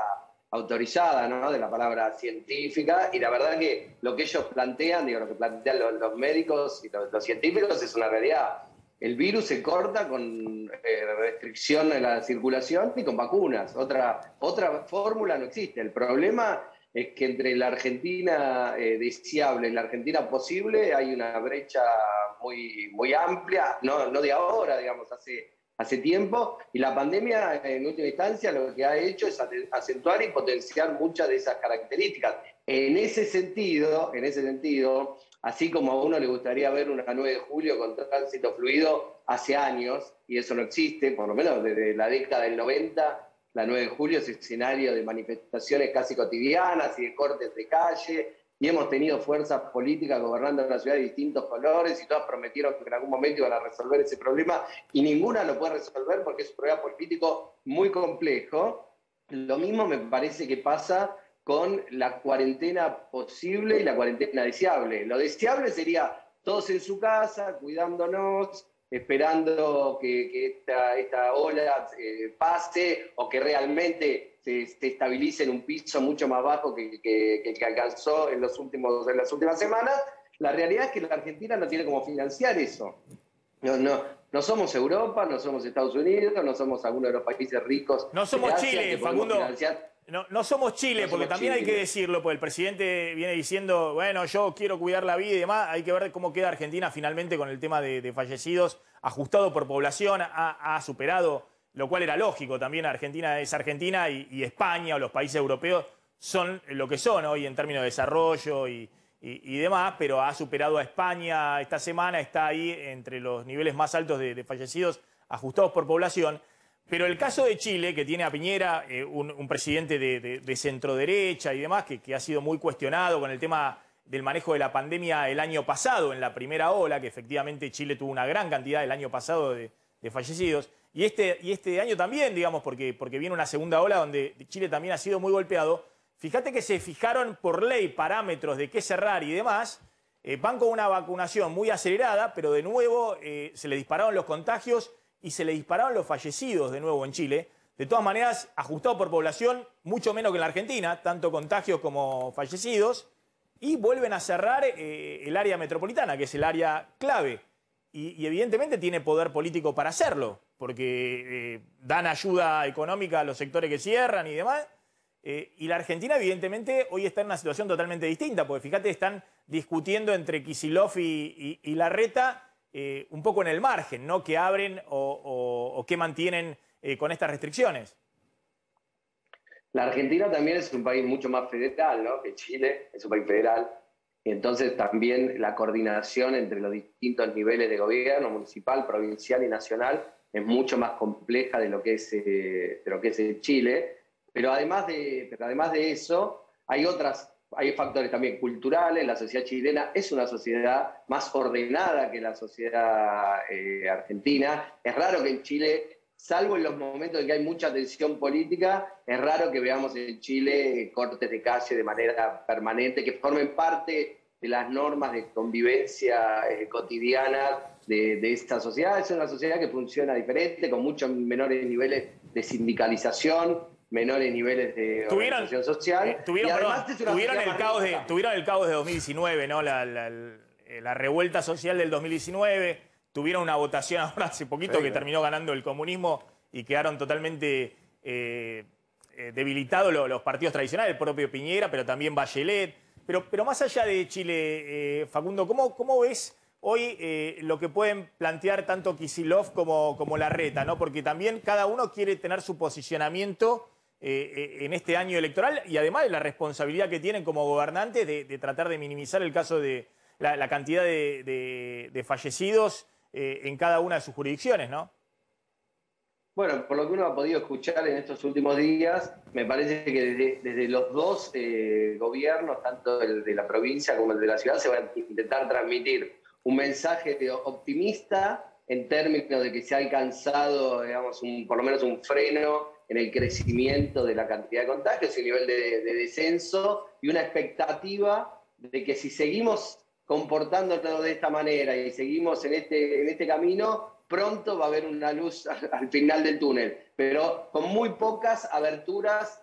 autorizada, ¿no? De la palabra científica, y la verdad que lo que ellos plantean, digo, lo que plantean los médicos y los científicos es una realidad. El virus se corta con restricción de la circulación y con vacunas. Otra fórmula no existe. El problema es que entre la Argentina deseable y la Argentina posible hay una brecha muy amplia, no de ahora, digamos, hace tiempo, y la pandemia en última instancia lo que ha hecho es acentuar y potenciar muchas de esas características. En ese sentido, así como a uno le gustaría ver una 9 de julio con tránsito fluido hace años, y eso no existe, por lo menos desde la década del 90, la 9 de julio es escenario de manifestaciones casi cotidianas y de cortes de calle, y hemos tenido fuerzas políticas gobernando en la ciudad de distintos colores, y todas prometieron que en algún momento iban a resolver ese problema, y ninguna lo puede resolver porque es un problema político muy complejo. Lo mismo me parece que pasa con la cuarentena posible y la cuarentena deseable. Lo deseable sería todos en su casa, cuidándonos, esperando que esta ola pase, o que realmente se estabilice en un piso mucho más bajo que alcanzó en las últimas semanas. La realidad es que la Argentina no tiene cómo financiar eso. No somos Europa, no somos Estados Unidos, no somos alguno de los países ricos. No somos Asia, Chile, Facundo. No somos Chile, porque también hay que decirlo, porque el presidente viene diciendo, bueno, yo quiero cuidar la vida y demás. Hay que ver cómo queda Argentina finalmente con el tema de fallecidos, ajustado por población, ha superado, lo cual era lógico también. Argentina es Argentina y España o los países europeos son lo que son hoy en términos de desarrollo y demás, pero ha superado a España esta semana, está ahí entre los niveles más altos de fallecidos ajustados por población. Pero el caso de Chile, que tiene a Piñera, un presidente de centroderecha y demás, que ha sido muy cuestionado con el tema del manejo de la pandemia el año pasado, en la primera ola, que efectivamente Chile tuvo una gran cantidad el año pasado de fallecidos, y este año también, digamos, porque viene una segunda ola donde Chile también ha sido muy golpeado. Fíjate que se fijaron por ley parámetros de qué cerrar y demás, van con una vacunación muy acelerada, pero de nuevo se le dispararon los contagios y se le dispararon los fallecidos de nuevo en Chile. De todas maneras, ajustado por población, mucho menos que en la Argentina, tanto contagios como fallecidos, y vuelven a cerrar el área metropolitana, que es el área clave. Y evidentemente tiene poder político para hacerlo, porque dan ayuda económica a los sectores que cierran y demás. Y la Argentina, evidentemente, hoy está en una situación totalmente distinta, porque fíjate, están discutiendo entre Kicillof y Larreta un poco en el margen, ¿no? Que abren o que mantienen con estas restricciones. La Argentina también es un país mucho más federal, ¿no? Que Chile, es un país federal. Y entonces también la coordinación entre los distintos niveles de gobierno, municipal, provincial y nacional, es mucho más compleja de lo que es Chile. Pero además de eso, hay factores también culturales. La sociedad chilena es una sociedad más ordenada que la sociedad argentina. Es raro que en Chile, salvo en los momentos en que hay mucha tensión política, es raro que veamos en Chile cortes de calle de manera permanente, que formen parte las normas de convivencia cotidiana de esta sociedad. Es una sociedad que funciona diferente, con muchos menores niveles de sindicalización, menores niveles de organización social. Tuvieron el caos de 2019, ¿no? La revuelta social del 2019. Tuvieron una votación ahora hace poquito que terminó ganando el comunismo y quedaron totalmente debilitados los partidos tradicionales, el propio Piñera, pero también Bachelet. Pero más allá de Chile, Facundo, ¿cómo ves hoy lo que pueden plantear tanto Kicillof como Larreta, ¿no? Porque también cada uno quiere tener su posicionamiento en este año electoral y además de la responsabilidad que tienen como gobernantes de tratar de minimizar el caso de la cantidad de fallecidos en cada una de sus jurisdicciones, ¿no? Bueno, por lo que uno ha podido escuchar en estos últimos días, me parece que desde los dos gobiernos, tanto el de la provincia como el de la ciudad, se va a intentar transmitir un mensaje optimista en términos de que se ha alcanzado, digamos, por lo menos un freno en el crecimiento de la cantidad de contagios, un nivel de descenso y una expectativa de que si seguimos comportándonos de esta manera y seguimos en este camino, pronto va a haber una luz al final del túnel, pero con muy pocas aberturas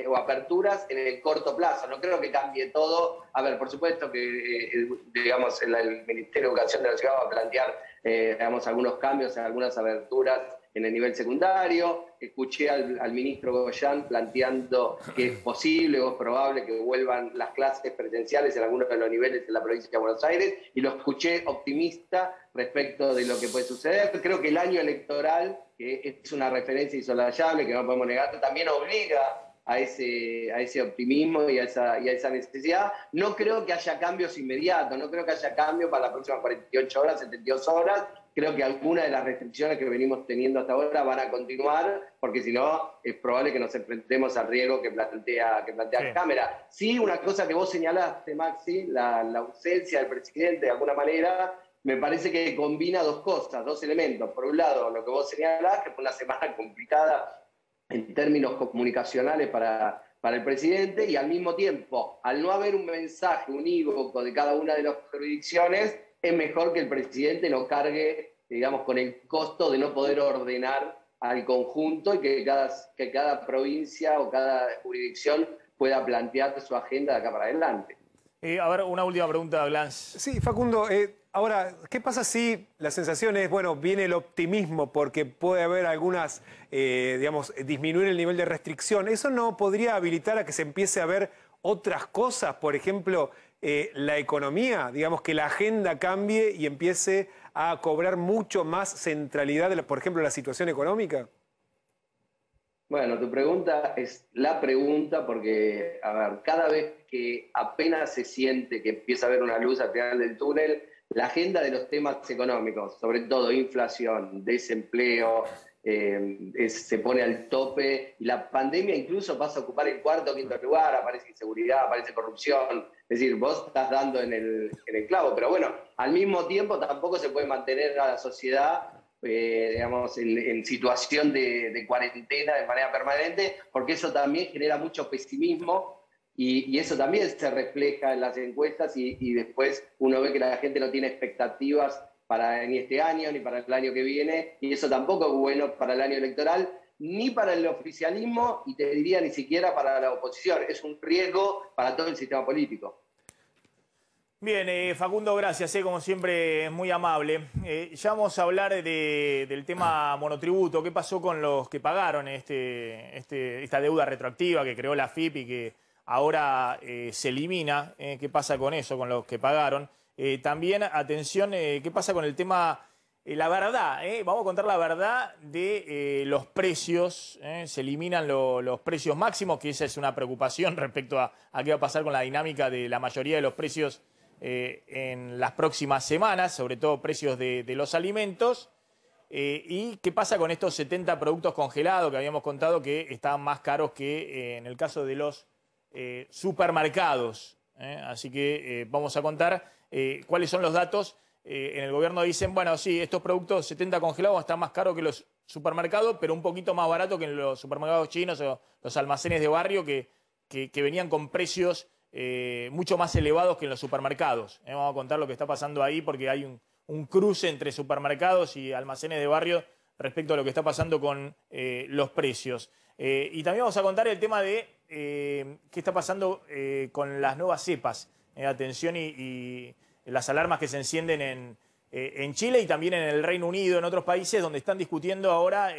o aperturas en el corto plazo. No creo que cambie todo. A ver, por supuesto que digamos, el Ministerio de Educación de la Ciudad va a plantear digamos, algunos cambios en algunas aberturas en el nivel secundario. Escuché al ministro Goyán planteando que es posible o es probable que vuelvan las clases presenciales en algunos de los niveles de la provincia de Buenos Aires, y lo escuché optimista respecto de lo que puede suceder. Creo que el año electoral, que es una referencia insolayable, que no podemos negar, también obliga a ese optimismo y a esa necesidad. No creo que haya cambios inmediatos, no creo que haya cambio para las próximas 48 horas, 72 horas. Creo que algunas de las restricciones que venimos teniendo hasta ahora van a continuar, porque si no, es probable que nos enfrentemos al riesgo que plantea Cámara. Sí, una cosa que vos señalaste, Maxi, la ausencia del presidente, de alguna manera, me parece que combina dos cosas, dos elementos. Por un lado, lo que vos señalás, que fue una semana complicada en términos comunicacionales para el presidente, y al mismo tiempo, al no haber un mensaje unívoco de cada una de las jurisdicciones, es mejor que el presidente no cargue, digamos, con el costo de no poder ordenar al conjunto y que cada provincia o cada jurisdicción pueda plantear su agenda de acá para adelante. A ver, una última pregunta, Glans. Sí, Facundo, ahora, ¿qué pasa si la sensación es, bueno, viene el optimismo porque puede haber algunas, digamos, disminuir el nivel de restricción? ¿Eso no podría habilitar a que se empiece a ver otras cosas? Por ejemplo, la economía, digamos, que la agenda cambie y empiece a cobrar mucho más centralidad, por ejemplo, la situación económica. Bueno, tu pregunta es la pregunta porque, a ver, cada vez que apenas se siente que empieza a haber una luz al final del túnel, la agenda de los temas económicos, sobre todo inflación, desempleo, se pone al tope, y la pandemia incluso pasa a ocupar el cuarto o quinto lugar, aparece inseguridad, aparece corrupción. Es decir, vos estás dando en el clavo, pero bueno, al mismo tiempo tampoco se puede mantener a la sociedad digamos, en situación de cuarentena de manera permanente, porque eso también genera mucho pesimismo y eso también se refleja en las encuestas y después uno ve que la gente no tiene expectativas para ni este año ni para el año que viene, y eso tampoco es bueno para el año electoral, ni para el oficialismo, y te diría ni siquiera para la oposición. Es un riesgo para todo el sistema político. Bien, Facundo, gracias, como siempre, es muy amable. Ya vamos a hablar del tema monotributo. ¿Qué pasó con los que pagaron esta deuda retroactiva que creó la AFIP y que ahora se elimina? ¿Qué pasa con eso, con los que pagaron? También, atención, ¿qué pasa con el tema, la verdad? Vamos a contar la verdad de los precios. Se eliminan los precios máximos, que esa es una preocupación respecto a qué va a pasar con la dinámica de la mayoría de los precios en las próximas semanas, sobre todo precios de los alimentos. ¿Y qué pasa con estos 70 productos congelados que habíamos contado que estaban más caros que en el caso de los supermercados? Así que vamos a contar cuáles son los datos. En el gobierno dicen, bueno, sí, estos productos 70 congelados están más caros que los supermercados, pero un poquito más barato que en los supermercados chinos o los almacenes de barrio que venían con precios mucho más elevados que en los supermercados. Vamos a contar lo que está pasando ahí porque hay un cruce entre supermercados y almacenes de barrio respecto a lo que está pasando con los precios. Y también vamos a contar el tema de qué está pasando con las nuevas cepas. Atención y las alarmas que se encienden en Chile y también en el Reino Unido, en otros países donde están discutiendo ahora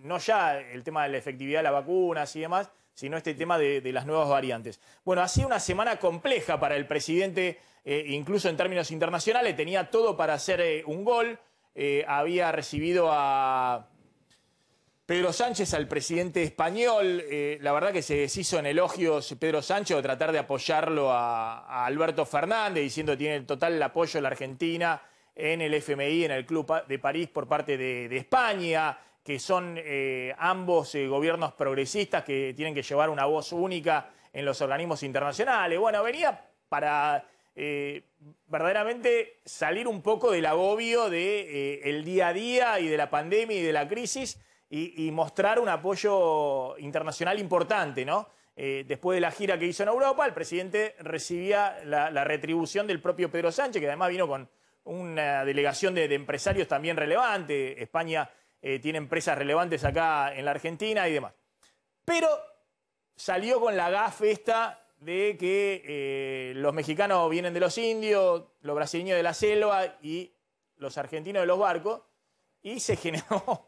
no ya el tema de la efectividad de las vacunas y demás, sino este tema de las nuevas variantes. Bueno, ha sido una semana compleja para el presidente, incluso en términos internacionales, tenía todo para hacer un gol, había recibido a Pedro Sánchez, al presidente español, la verdad que se deshizo en elogios Pedro Sánchez de tratar de apoyarlo a Alberto Fernández, diciendo que tiene el total apoyo de la Argentina en el FMI, en el Club de París por parte de España, que son ambos gobiernos progresistas que tienen que llevar una voz única en los organismos internacionales. Bueno, venía para verdaderamente salir un poco del agobio del día a día y de la pandemia y de la crisis y mostrar un apoyo internacional importante, ¿no? Después de la gira que hizo en Europa, el presidente recibía la retribución del propio Pedro Sánchez, que además vino con una delegación de empresarios también relevante. España tiene empresas relevantes acá en la Argentina y demás. Pero salió con la gafe esta de que los mexicanos vienen de los indios, los brasileños de la selva y los argentinos de los barcos, y se generó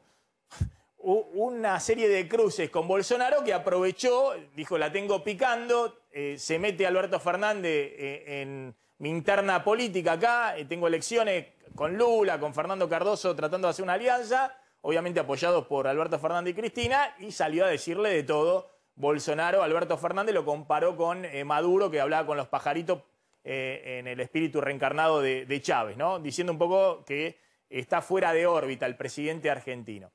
una serie de cruces con Bolsonaro que aprovechó, dijo, la tengo picando, se mete Alberto Fernández en mi interna política acá, tengo elecciones con Lula, con Fernando Cardoso tratando de hacer una alianza, obviamente apoyados por Alberto Fernández y Cristina, y salió a decirle de todo. Bolsonaro, Alberto Fernández, lo comparó con Maduro, que hablaba con los pajaritos en el espíritu reencarnado de Chávez, ¿no? Diciendo un poco que está fuera de órbita el presidente argentino.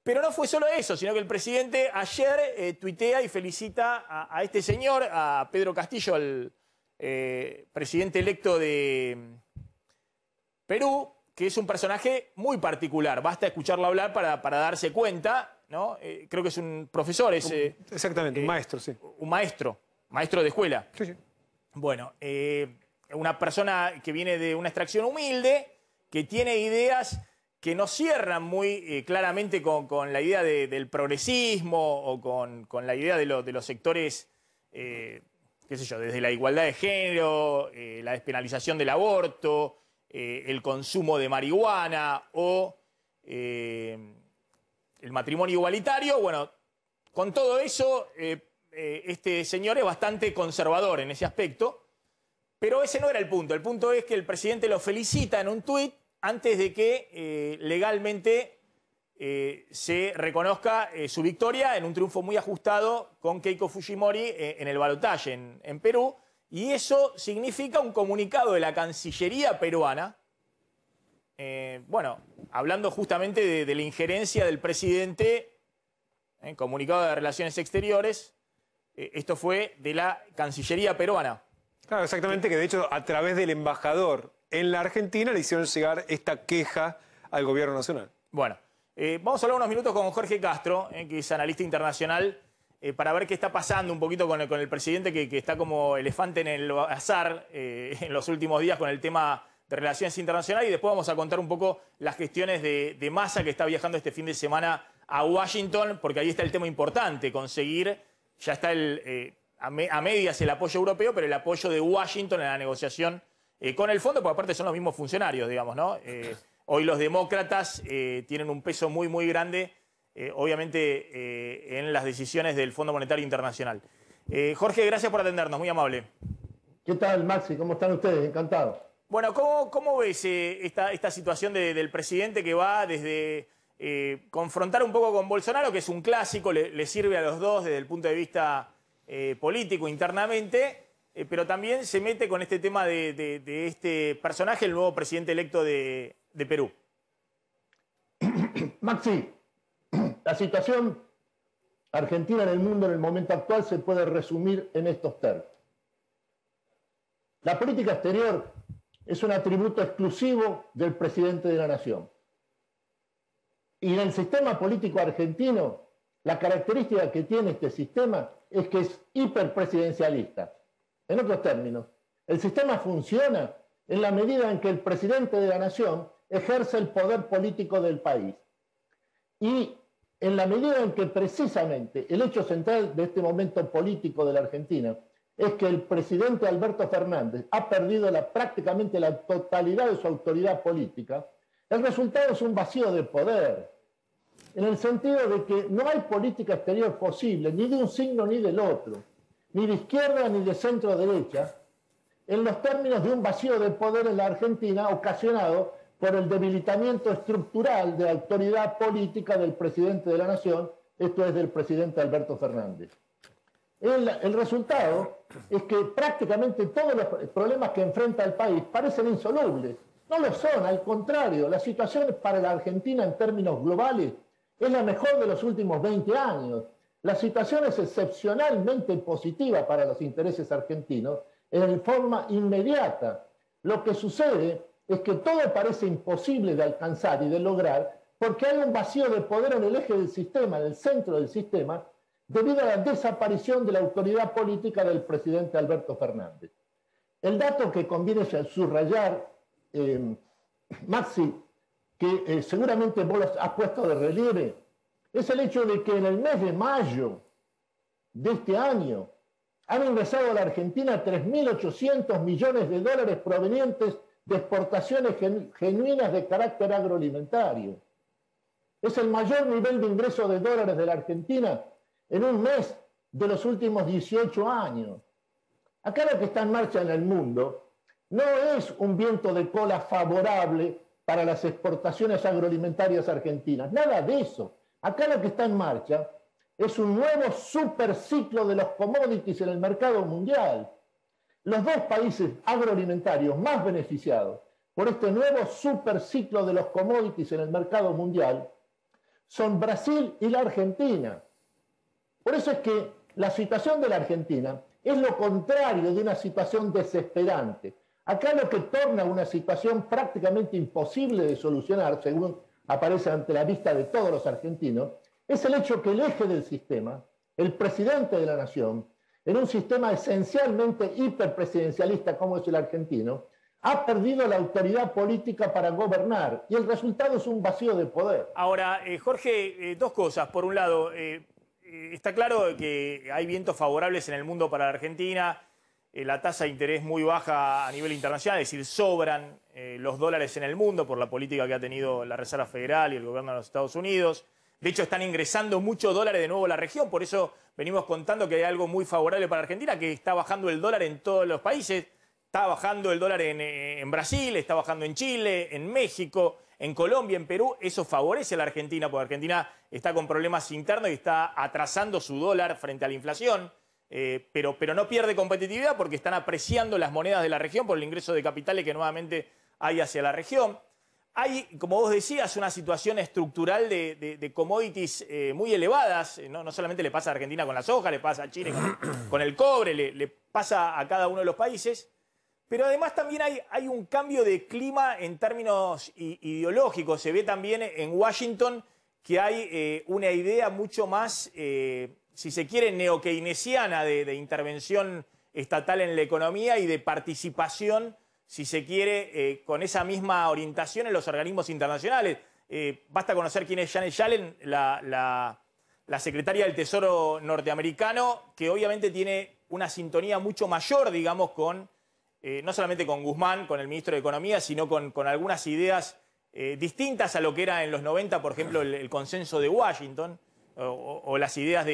Pero no fue solo eso, sino que el presidente ayer tuitea y felicita a este señor, a Pedro Castillo, el presidente electo de Perú, que es un personaje muy particular. Basta escucharlo hablar para darse cuenta, ¿no? Creo que es un profesor. Exactamente, un maestro, sí. Un maestro de escuela. Sí, sí. Bueno, una persona que viene de una extracción humilde, que tiene ideas que no cierran muy claramente con la idea del progresismo o con la idea de los sectores, qué sé yo, desde la igualdad de género, la despenalización del aborto, el consumo de marihuana o el matrimonio igualitario. Bueno, con todo eso, este señor es bastante conservador en ese aspecto, pero ese no era el punto. El punto es que el presidente lo felicita en un tuit antes de que legalmente se reconozca su victoria en un triunfo muy ajustado con Keiko Fujimori en el balotaje en Perú. Y eso significa un comunicado de la Cancillería peruana, bueno, hablando justamente de la injerencia del presidente, comunicado de Relaciones Exteriores, esto fue de la Cancillería peruana. Claro, exactamente, que de hecho a través del embajador en la Argentina le hicieron llegar esta queja al gobierno nacional. Bueno, vamos a hablar unos minutos con Jorge Castro, que es analista internacional, para ver qué está pasando un poquito con el presidente que está como elefante en el azar en los últimos días con el tema de relaciones internacionales, y después vamos a contar un poco las gestiones de Massa, que está viajando este fin de semana a Washington, porque ahí está el tema importante, conseguir, ya está a medias el apoyo europeo, pero el apoyo de Washington en la negociación con el fondo, porque aparte son los mismos funcionarios, digamos, ¿no? Hoy los demócratas tienen un peso muy, muy grande, obviamente, en las decisiones del Fondo Monetario Internacional. Jorge, gracias por atendernos, muy amable. ¿Qué tal, Maxi? ¿Cómo están ustedes? Encantado. Bueno, ¿cómo ves esta situación del presidente que va desde confrontar un poco con Bolsonaro, que es un clásico, le sirve a los dos desde el punto de vista político internamente, pero también se mete con este tema de este personaje, el nuevo presidente electo de Perú? Maxi, la situación argentina en el mundo en el momento actual se puede resumir en estos términos. La política exterior es un atributo exclusivo del presidente de la nación. Y en el sistema político argentino, la característica que tiene este sistema es que es hiperpresidencialista. En otros términos, el sistema funciona en la medida en que el presidente de la nación ejerce el poder político del país. Y en la medida en que precisamente el hecho central de este momento político de la Argentina es que el presidente Alberto Fernández ha perdido prácticamente la totalidad de su autoridad política, el resultado es un vacío de poder, en el sentido de que no hay política exterior posible, ni de un signo ni del otro, ni de izquierda ni de centro derecha, en los términos de un vacío de poder en la Argentina ocasionado por el debilitamiento estructural de la autoridad política del presidente de la nación, esto es del presidente Alberto Fernández. El resultado es que prácticamente todos los problemas que enfrenta el país parecen insolubles. No lo son, al contrario, la situación para la Argentina en términos globales es la mejor de los últimos 20 años. La situación es excepcionalmente positiva para los intereses argentinos en forma inmediata. Lo que sucede es que todo parece imposible de alcanzar y de lograr porque hay un vacío de poder en el eje del sistema, en el centro del sistema, debido a la desaparición de la autoridad política del presidente Alberto Fernández. El dato que conviene subrayar, Maxi, que seguramente vos lo has puesto de relieve, es el hecho de que en el mes de mayo de este año han ingresado a la Argentina 3.800 millones de dólares provenientes de exportaciones genuinas de carácter agroalimentario. Es el mayor nivel de ingreso de dólares de la Argentina en un mes de los últimos 18 años. Acá lo que está en marcha en el mundo no es un viento de cola favorable para las exportaciones agroalimentarias argentinas, nada de eso. Acá lo que está en marcha es un nuevo superciclo de los commodities en el mercado mundial. Los dos países agroalimentarios más beneficiados por este nuevo superciclo de los commodities en el mercado mundial son Brasil y la Argentina. Por eso es que la situación de la Argentina es lo contrario de una situación desesperante. Acá lo que torna una situación prácticamente imposible de solucionar, según aparece ante la vista de todos los argentinos, es el hecho que el eje del sistema, el presidente de la nación, en un sistema esencialmente hiperpresidencialista como es el argentino, ha perdido la autoridad política para gobernar y el resultado es un vacío de poder. Ahora, Jorge, dos cosas. Por un lado, está claro que hay vientos favorables en el mundo para la Argentina, la tasa de interés muy baja a nivel internacional, es decir, sobran los dólares en el mundo por la política que ha tenido la Reserva Federal y el gobierno de los Estados Unidos. De hecho, están ingresando muchos dólares de nuevo a la región, por eso venimos contando que hay algo muy favorable para Argentina, que está bajando el dólar en todos los países. Está bajando el dólar en Brasil, está bajando en Chile, en México, en Colombia, en Perú. Eso favorece a la Argentina, porque Argentina está con problemas internos y está atrasando su dólar frente a la inflación. Pero no pierde competitividad porque están apreciando las monedas de la región por el ingreso de capitales que nuevamente hay hacia la región. Hay, como vos decías, una situación estructural de commodities muy elevadas. No solamente le pasa a Argentina con la soja, le pasa a Chile con el cobre, le pasa a cada uno de los países. Pero además también hay un cambio de clima en términos ideológicos. Se ve también en Washington que hay una idea mucho más, si se quiere, neokeynesiana de intervención estatal en la economía y de participación, si se quiere, con esa misma orientación en los organismos internacionales. Basta conocer quién es Janet Yellen, la secretaria del Tesoro norteamericano, que obviamente tiene una sintonía mucho mayor, digamos, con... no solamente con Guzmán, con el ministro de Economía, sino con algunas ideas distintas a lo que era en los 90, por ejemplo, el consenso de Washington, o las ideas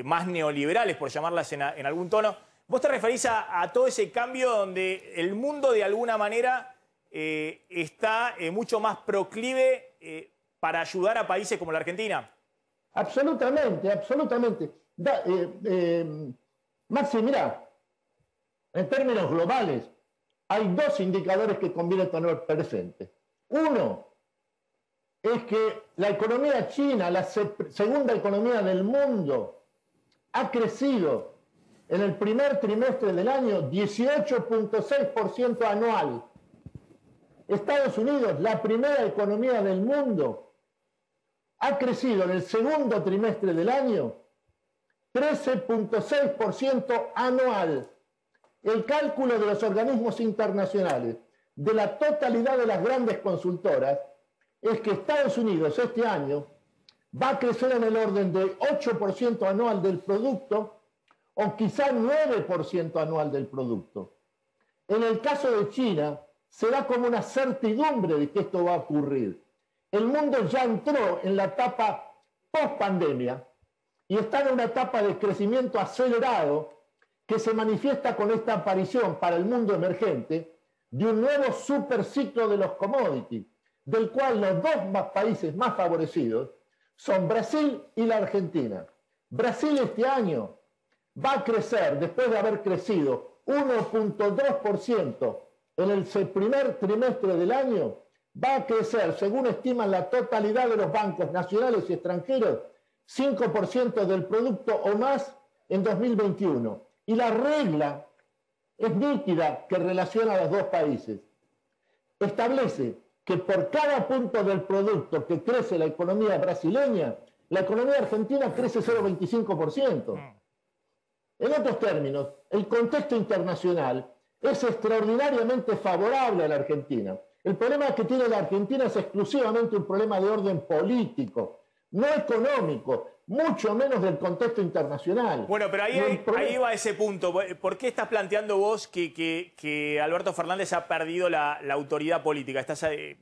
más neoliberales, por llamarlas en algún tono. ¿Vos te referís a todo ese cambio donde el mundo de alguna manera está mucho más proclive para ayudar a países como la Argentina? Absolutamente, absolutamente. Maxi, mirá, en términos globales, hay dos indicadores que conviene tener presentes. Uno es que la economía china, la segunda economía del mundo, ha crecido en el primer trimestre del año 18.6% anual. Estados Unidos, la primera economía del mundo, ha crecido en el segundo trimestre del año 13.6% anual. el cálculo de los organismos internacionales de la totalidad de las grandes consultoras es que Estados Unidos este año va a crecer en el orden de 8% anual del producto o quizá 9% anual del producto. En el caso de China, se da como una certidumbre de que esto va a ocurrir. El mundo ya entró en la etapa post-pandemia y está en una etapa de crecimiento acelerado que se manifiesta con esta aparición para el mundo emergente de un nuevo superciclo de los commodities, del cual los dos países más favorecidos son Brasil y la Argentina. Brasil este año va a crecer, después de haber crecido 1.2% en el primer trimestre del año, va a crecer, según estiman la totalidad de los bancos nacionales y extranjeros, 5% del producto o más en 2021. Y la regla es nítida que relaciona a los dos países. Establece que por cada punto del producto que crece la economía brasileña, la economía argentina crece 0,25%. En otros términos, el contexto internacional es extraordinariamente favorable a la Argentina. El problema que tiene la Argentina es exclusivamente un problema de orden político, no económico, mucho menos del contexto internacional. Bueno, pero ahí va ese punto. ¿Por qué estás planteando vos que Alberto Fernández ha perdido la autoridad política?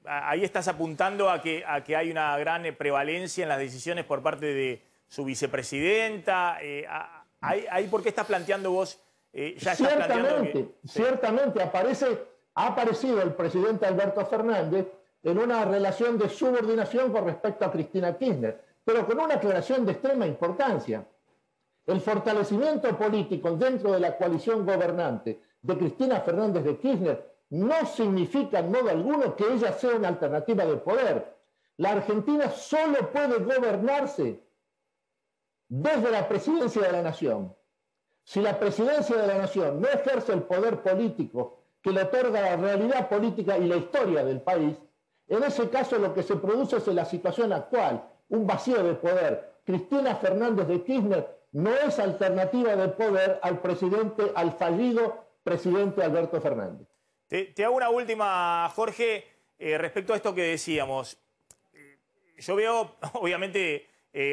Ahí estás apuntando a que hay una gran prevalencia en las decisiones por parte de su vicepresidenta. Ahí ¿por qué estás planteando vos? Ciertamente ha aparecido el presidente Alberto Fernández en una relación de subordinación con respecto a Cristina Kirchner, pero con una aclaración de extrema importancia. El fortalecimiento político dentro de la coalición gobernante de Cristina Fernández de Kirchner no significa en modo alguno que ella sea una alternativa de poder. La Argentina solo puede gobernarse desde la presidencia de la Nación. Si la presidencia de la Nación no ejerce el poder político que le otorga la realidad política y la historia del país, en ese caso lo que se produce es la situación actual, un vacío de poder. Cristina Fernández de Kirchner no es alternativa de poder al fallido presidente Alberto Fernández. Te hago una última, Jorge, respecto a esto que decíamos. Yo veo, obviamente,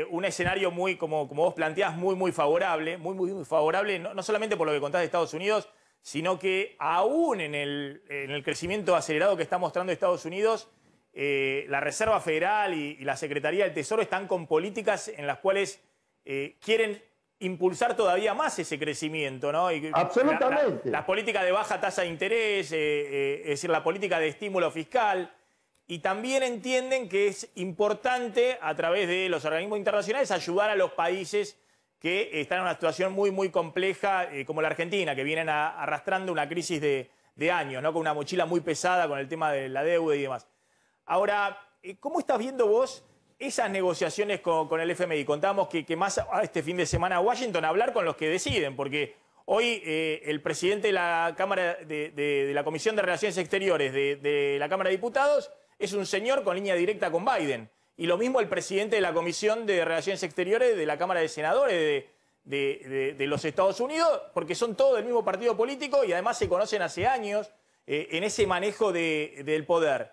un escenario muy, como vos planteás, muy favorable, muy favorable, no solamente por lo que contás de Estados Unidos, sino que aún en el crecimiento acelerado que está mostrando Estados Unidos, la Reserva Federal y la Secretaría del Tesoro están con políticas en las cuales quieren impulsar todavía más ese crecimiento, ¿no? Absolutamente. Las políticas de baja tasa de interés, es decir, la política de estímulo fiscal, y también entienden que es importante, a través de los organismos internacionales, ayudar a los países que están en una situación muy compleja, como la Argentina, que vienen arrastrando una crisis de años, ¿no? Con una mochila muy pesada con el tema de la deuda y demás. Ahora, ¿cómo estás viendo vos esas negociaciones con el FMI? Contamos que más este fin de semana a Washington a hablar con los que deciden, porque hoy el presidente de la Cámara de la Comisión de Relaciones Exteriores de la Cámara de Diputados es un señor con línea directa con Biden. Y lo mismo el presidente de la Comisión de Relaciones Exteriores de la Cámara de Senadores de los Estados Unidos, porque son todos del mismo partido político y además se conocen hace años en ese manejo del poder.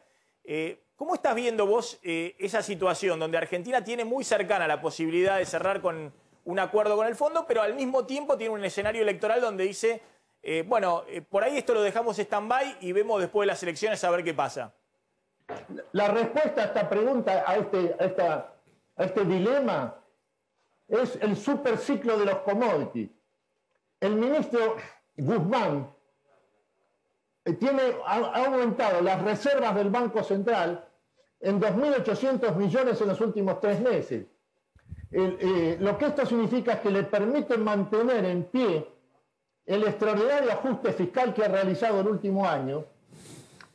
¿Cómo estás viendo vos esa situación donde Argentina tiene muy cercana la posibilidad de cerrar con un acuerdo con el fondo, pero al mismo tiempo tiene un escenario electoral donde dice, por ahí esto lo dejamos stand-by y vemos después de las elecciones a ver qué pasa? La respuesta a esta pregunta, a este dilema, es el superciclo de los commodities. El ministro Guzmán ha aumentado las reservas del Banco Central en 2.800 millones en los últimos 3 meses. Lo que esto significa es que le permite mantener en pie el extraordinario ajuste fiscal que ha realizado el último año,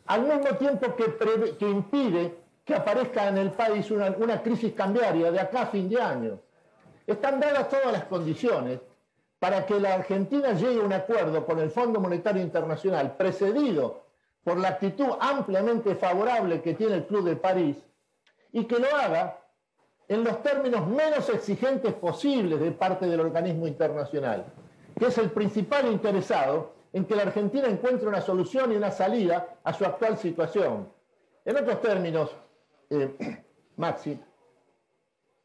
al mismo tiempo que impide que aparezca en el país una crisis cambiaria de acá a fin de año. Están dadas todas las condiciones para que la Argentina llegue a un acuerdo con el Fondo Monetario Internacional, precedido por la actitud ampliamente favorable que tiene el Club de París, y que lo haga en los términos menos exigentes posibles de parte del organismo internacional, que es el principal interesado en que la Argentina encuentre una solución y una salida a su actual situación. En otros términos, Maxi,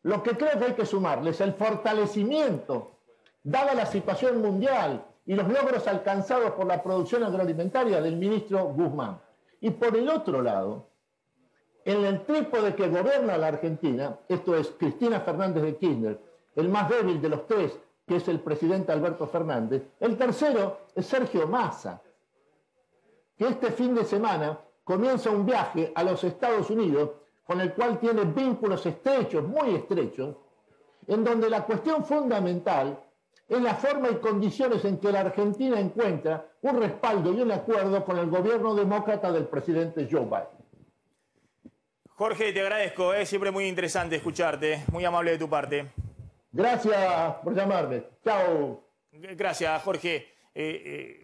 lo que creo que hay que sumarle es el fortalecimiento, dada la situación mundial y los logros alcanzados por la producción agroalimentaria del ministro Guzmán. Y por el otro lado, en el trípode que gobierna la Argentina, esto es Cristina Fernández de Kirchner, el más débil de los tres, que es el presidente Alberto Fernández, el tercero es Sergio Massa, que este fin de semana comienza un viaje a los Estados Unidos, con el cual tiene vínculos estrechos, muy estrechos, en donde la cuestión fundamental es la forma y condiciones en que la Argentina encuentra un respaldo y un acuerdo con el gobierno demócrata del presidente Joe Biden. Jorge, te agradezco, siempre muy interesante escucharte, muy amable de tu parte. Gracias por llamarme. Chao. Gracias, Jorge.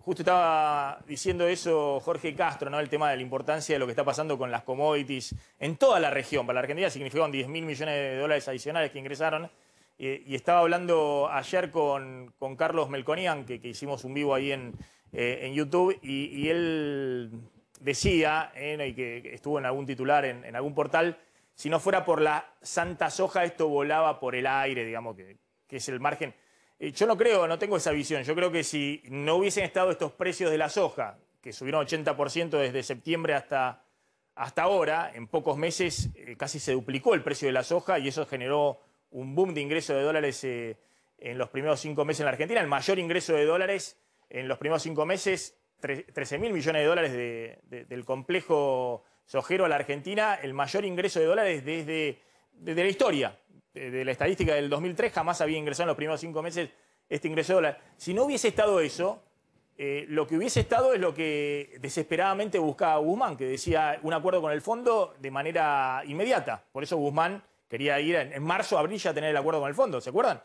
Justo estaba diciendo eso Jorge Castro, ¿no? El tema de la importancia de lo que está pasando con las commodities en toda la región. Para la Argentina significaron 10.000 millones de dólares adicionales que ingresaron. Y estaba hablando ayer con Carlos Melconian, que hicimos un vivo ahí en YouTube, y él decía, y que estuvo en algún titular, en algún portal, si no fuera por la santa soja, esto volaba por el aire, digamos, que es el margen. Yo no creo, no tengo esa visión. Yo creo que si no hubiesen estado estos precios de la soja, que subieron 80% desde septiembre hasta ahora, en pocos meses casi se duplicó el precio de la soja y eso generó un boom de ingreso de dólares en los primeros 5 meses en la Argentina. El mayor ingreso de dólares en los primeros 5 meses, 13.000 millones de dólares del complejo sojero a la Argentina. El mayor ingreso de dólares desde la historia. De la estadística del 2003, jamás había ingresado en los primeros 5 meses este ingreso de dólares. Si no hubiese estado eso, lo que hubiese estado es lo que desesperadamente buscaba Guzmán, que decía un acuerdo con el fondo de manera inmediata. Por eso Guzmán quería ir en marzo, abril ya tener el acuerdo con el fondo, ¿se acuerdan?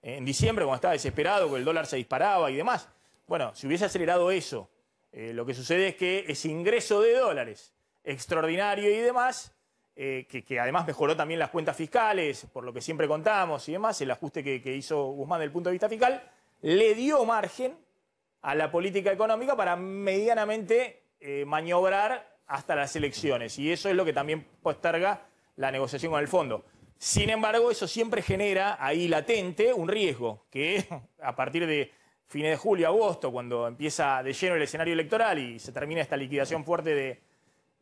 En diciembre, cuando estaba desesperado, que el dólar se disparaba y demás. Bueno, si hubiese acelerado eso, lo que sucede es que ese ingreso de dólares extraordinario y demás, que además mejoró también las cuentas fiscales, por lo que siempre contamos y demás, el ajuste que hizo Guzmán desde el punto de vista fiscal, le dio margen a la política económica para medianamente maniobrar hasta las elecciones. Y eso es lo que también posterga la negociación con el fondo. Sin embargo, eso siempre genera ahí latente un riesgo, que a partir de fines de julio, agosto, cuando empieza de lleno el escenario electoral y se termina esta liquidación fuerte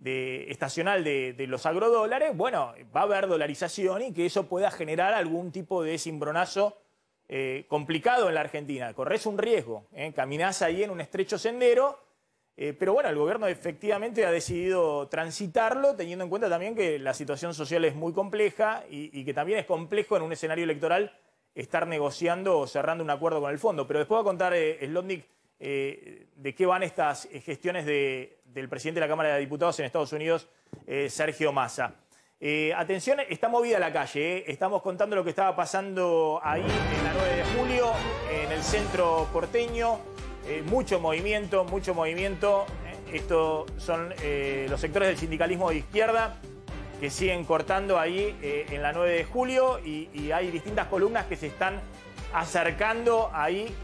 estacional de los agrodólares, bueno, va a haber dolarización y que eso pueda generar algún tipo de cimbronazo complicado en la Argentina. Corres un riesgo, caminás ahí en un estrecho sendero, pero bueno, el gobierno efectivamente ha decidido transitarlo, teniendo en cuenta también que la situación social es muy compleja y que también es complejo en un escenario electoral estar negociando o cerrando un acuerdo con el fondo. Pero después va a contar Slotnick de qué van estas gestiones del presidente de la Cámara de Diputados en Estados Unidos, Sergio Massa. Atención, está movida la calle, estamos contando lo que estaba pasando ahí en la 9 de julio, en el centro porteño, mucho movimiento, mucho movimiento. Estos son los sectores del sindicalismo de izquierda que siguen cortando ahí en la 9 de julio y hay distintas columnas que se están acercando ahí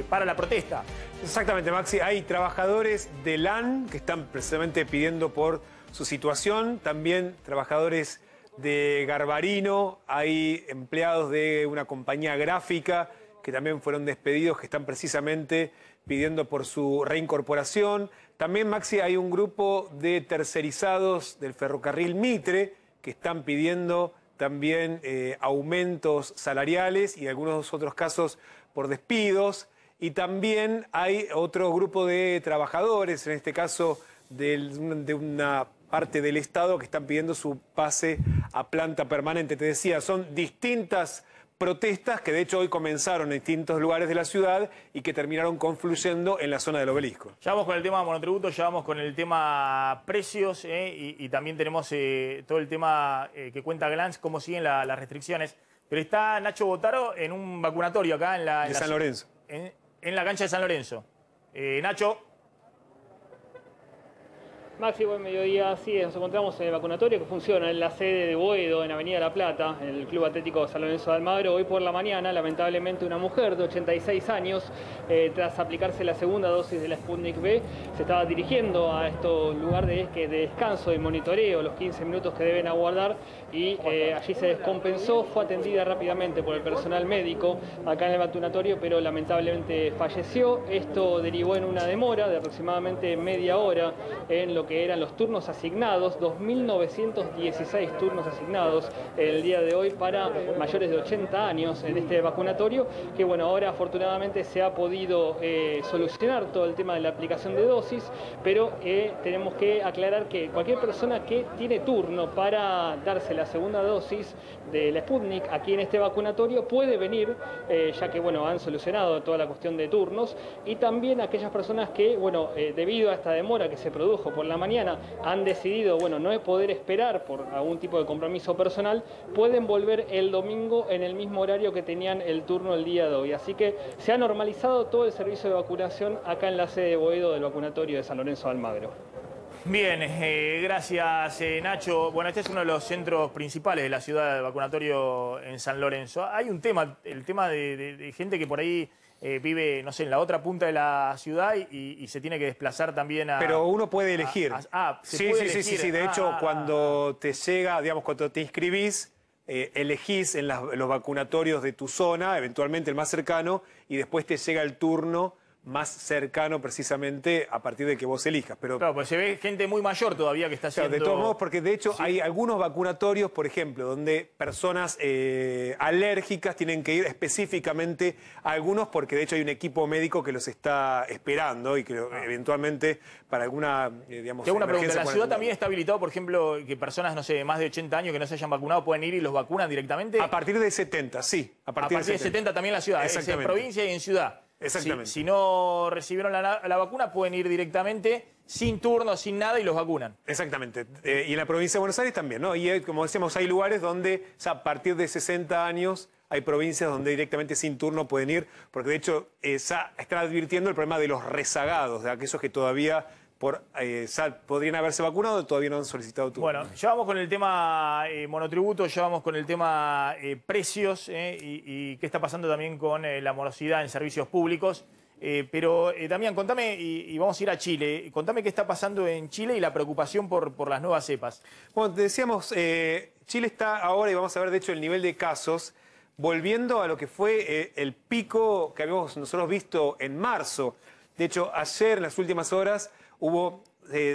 para la protesta. Exactamente, Maxi. Hay trabajadores de LAN que están precisamente pidiendo por su situación. También trabajadores de Garbarino. Hay empleados de una compañía gráfica que también fueron despedidos, que están precisamente pidiendo por su reincorporación. También, Maxi, hay un grupo de tercerizados del ferrocarril Mitre que están pidiendo también aumentos salariales y en algunos otros casos por despidos. Y también hay otro grupo de trabajadores, en este caso de una parte del Estado, que están pidiendo su pase a planta permanente. Te decía, son distintas protestas que de hecho hoy comenzaron en distintos lugares de la ciudad y que terminaron confluyendo en la zona del Obelisco. Ya vamos con el tema monotributo, ya vamos con el tema precios y también tenemos todo el tema que cuenta Glantz, cómo siguen las restricciones. Pero está Nacho Botaro en un vacunatorio acá en San Lorenzo. En la cancha de San Lorenzo. Nacho. Maxi, buen mediodía. Sí, nos encontramos en el vacunatorio que funciona en la sede de Boedo, en Avenida La Plata, en el Club Atlético San Lorenzo de Almagro. Hoy por la mañana, lamentablemente, una mujer de 86 años, tras aplicarse la segunda dosis de la Sputnik V, se estaba dirigiendo a este lugar de descanso, de monitoreo, los 15 minutos que deben aguardar, y allí se descompensó. Fue atendida rápidamente por el personal médico acá en el vacunatorio, pero lamentablemente falleció. Esto derivó en una demora de aproximadamente media hora en lo que eran los turnos asignados, 2.916 turnos asignados el día de hoy para mayores de 80 años en este vacunatorio, que bueno, ahora afortunadamente se ha podido solucionar todo el tema de la aplicación de dosis, pero tenemos que aclarar que cualquier persona que tiene turno para darse la segunda dosis de la Sputnik aquí en este vacunatorio puede venir, ya que bueno, han solucionado toda la cuestión de turnos, y también aquellas personas que, bueno, debido a esta demora que se produjo por la mañana, han decidido, bueno, no poder esperar por algún tipo de compromiso personal, pueden volver el domingo en el mismo horario que tenían el turno el día de hoy. Así que se ha normalizado todo el servicio de vacunación acá en la sede de Boedo del vacunatorio de San Lorenzo de Almagro. Bien, gracias Nacho. Bueno, este es uno de los centros principales de la ciudad de vacunatorio en San Lorenzo. Hay un tema, el tema de gente que por ahí vive, no sé, en la otra punta de la ciudad y se tiene que desplazar también a... Pero uno puede elegir. Sí. De hecho, cuando te llega, digamos, cuando te inscribís, elegís en los vacunatorios de tu zona, eventualmente el más cercano, y después te llega el turno más cercano precisamente a partir de que vos elijas. Pero, claro, pues se ve gente muy mayor todavía que está haciendo... Claro, de todos modos, porque de hecho hay algunos vacunatorios, por ejemplo, donde personas alérgicas tienen que ir específicamente a algunos, porque de hecho hay un equipo médico que los está esperando y que eventualmente para alguna, digamos, tengo una pregunta. ¿La ciudad alguna... también está habilitado, por ejemplo, que personas, no sé, de más de 80 años que no se hayan vacunado pueden ir y los vacunan directamente? A partir de 70, sí. A partir de 70 también la ciudad, es en provincia y en ciudad. Exactamente. Si no recibieron la vacuna, pueden ir directamente, sin turno, sin nada, y los vacunan. Exactamente. Y en la provincia de Buenos Aires también, ¿no? Y como decíamos, hay lugares donde, o sea, a partir de 60 años, hay provincias donde directamente sin turno pueden ir, porque de hecho están advirtiendo el problema de los rezagados, de aquellos que todavía podrían haberse vacunado, todavía no han solicitado turno. Bueno, ya vamos con el tema monotributo, ya vamos con el tema precios y qué está pasando también con la morosidad en servicios públicos. Pero Damián, contame, y vamos a ir a Chile, contame qué está pasando en Chile y la preocupación por las nuevas cepas. Bueno, decíamos, Chile está ahora, y vamos a ver de hecho el nivel de casos, volviendo a lo que fue el pico que habíamos nosotros visto en marzo. De hecho, ayer, en las últimas horas, hubo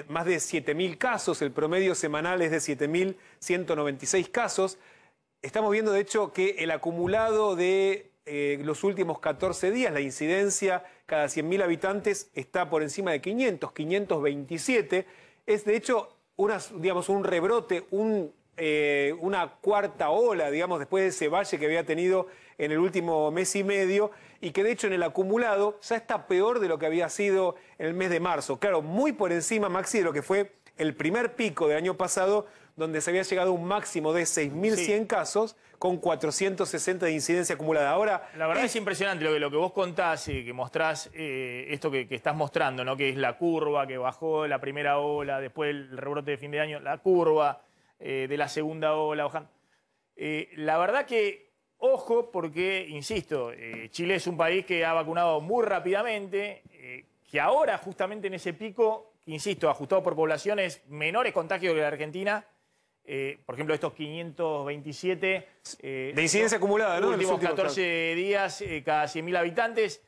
más de 7.000 casos, el promedio semanal es de 7.196 casos. Estamos viendo, de hecho, que el acumulado de los últimos 14 días, la incidencia cada 100.000 habitantes está por encima de 527. Es, de hecho, un rebrote, una cuarta ola, digamos, después de ese valle que había tenido en el último mes y medio, y que de hecho en el acumulado ya está peor de lo que había sido en el mes de marzo. Claro, muy por encima, Maxi, de lo que fue el primer pico del año pasado, donde se había llegado a un máximo de 6.100 casos con 460 de incidencia acumulada. Ahora, la verdad es impresionante lo que vos contás y que mostrás, esto que estás mostrando, ¿no? Que es la curva que bajó la primera ola, después el rebrote de fin de año, la curva de la segunda ola bajando. La verdad que ojo, porque, insisto, Chile es un país que ha vacunado muy rápidamente, que ahora justamente en ese pico, insisto, ajustado por poblaciones, menores contagios que la Argentina, por ejemplo, estos 527... de incidencia acumulada, ¿no? Los últimos 14 días, cada 100.000 habitantes,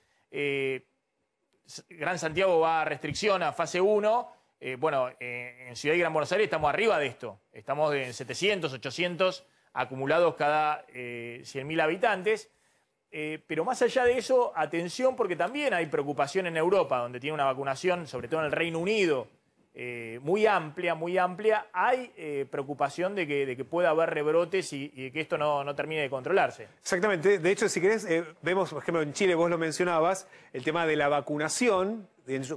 Gran Santiago va a restricción, a fase 1, bueno, en Ciudad y Gran Buenos Aires estamos arriba de esto, estamos en 700, 800... acumulados cada 100.000 habitantes. Pero más allá de eso, atención, porque también hay preocupación en Europa, donde tiene una vacunación, sobre todo en el Reino Unido, muy amplia. Hay preocupación de que pueda haber rebrotes y que esto no termine de controlarse. Exactamente. De hecho, si querés, vemos, por ejemplo, en Chile, vos lo mencionabas, el tema de la vacunación,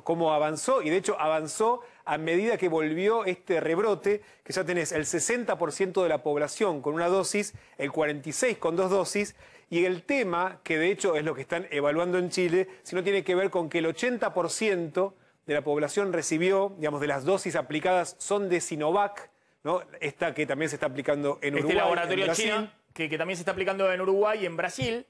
cómo avanzó, y de hecho avanzó a medida que volvió este rebrote, que ya tenés el 60% de la población con una dosis, el 46% con 2 dosis, y el tema, que de hecho es lo que están evaluando en Chile, sino tiene que ver con que el 80% de la población recibió, digamos, de las dosis aplicadas son de Sinovac, ¿no? Esta que también se está aplicando en Uruguay. Este laboratorio en chino que también se está aplicando en Uruguay y en Brasil,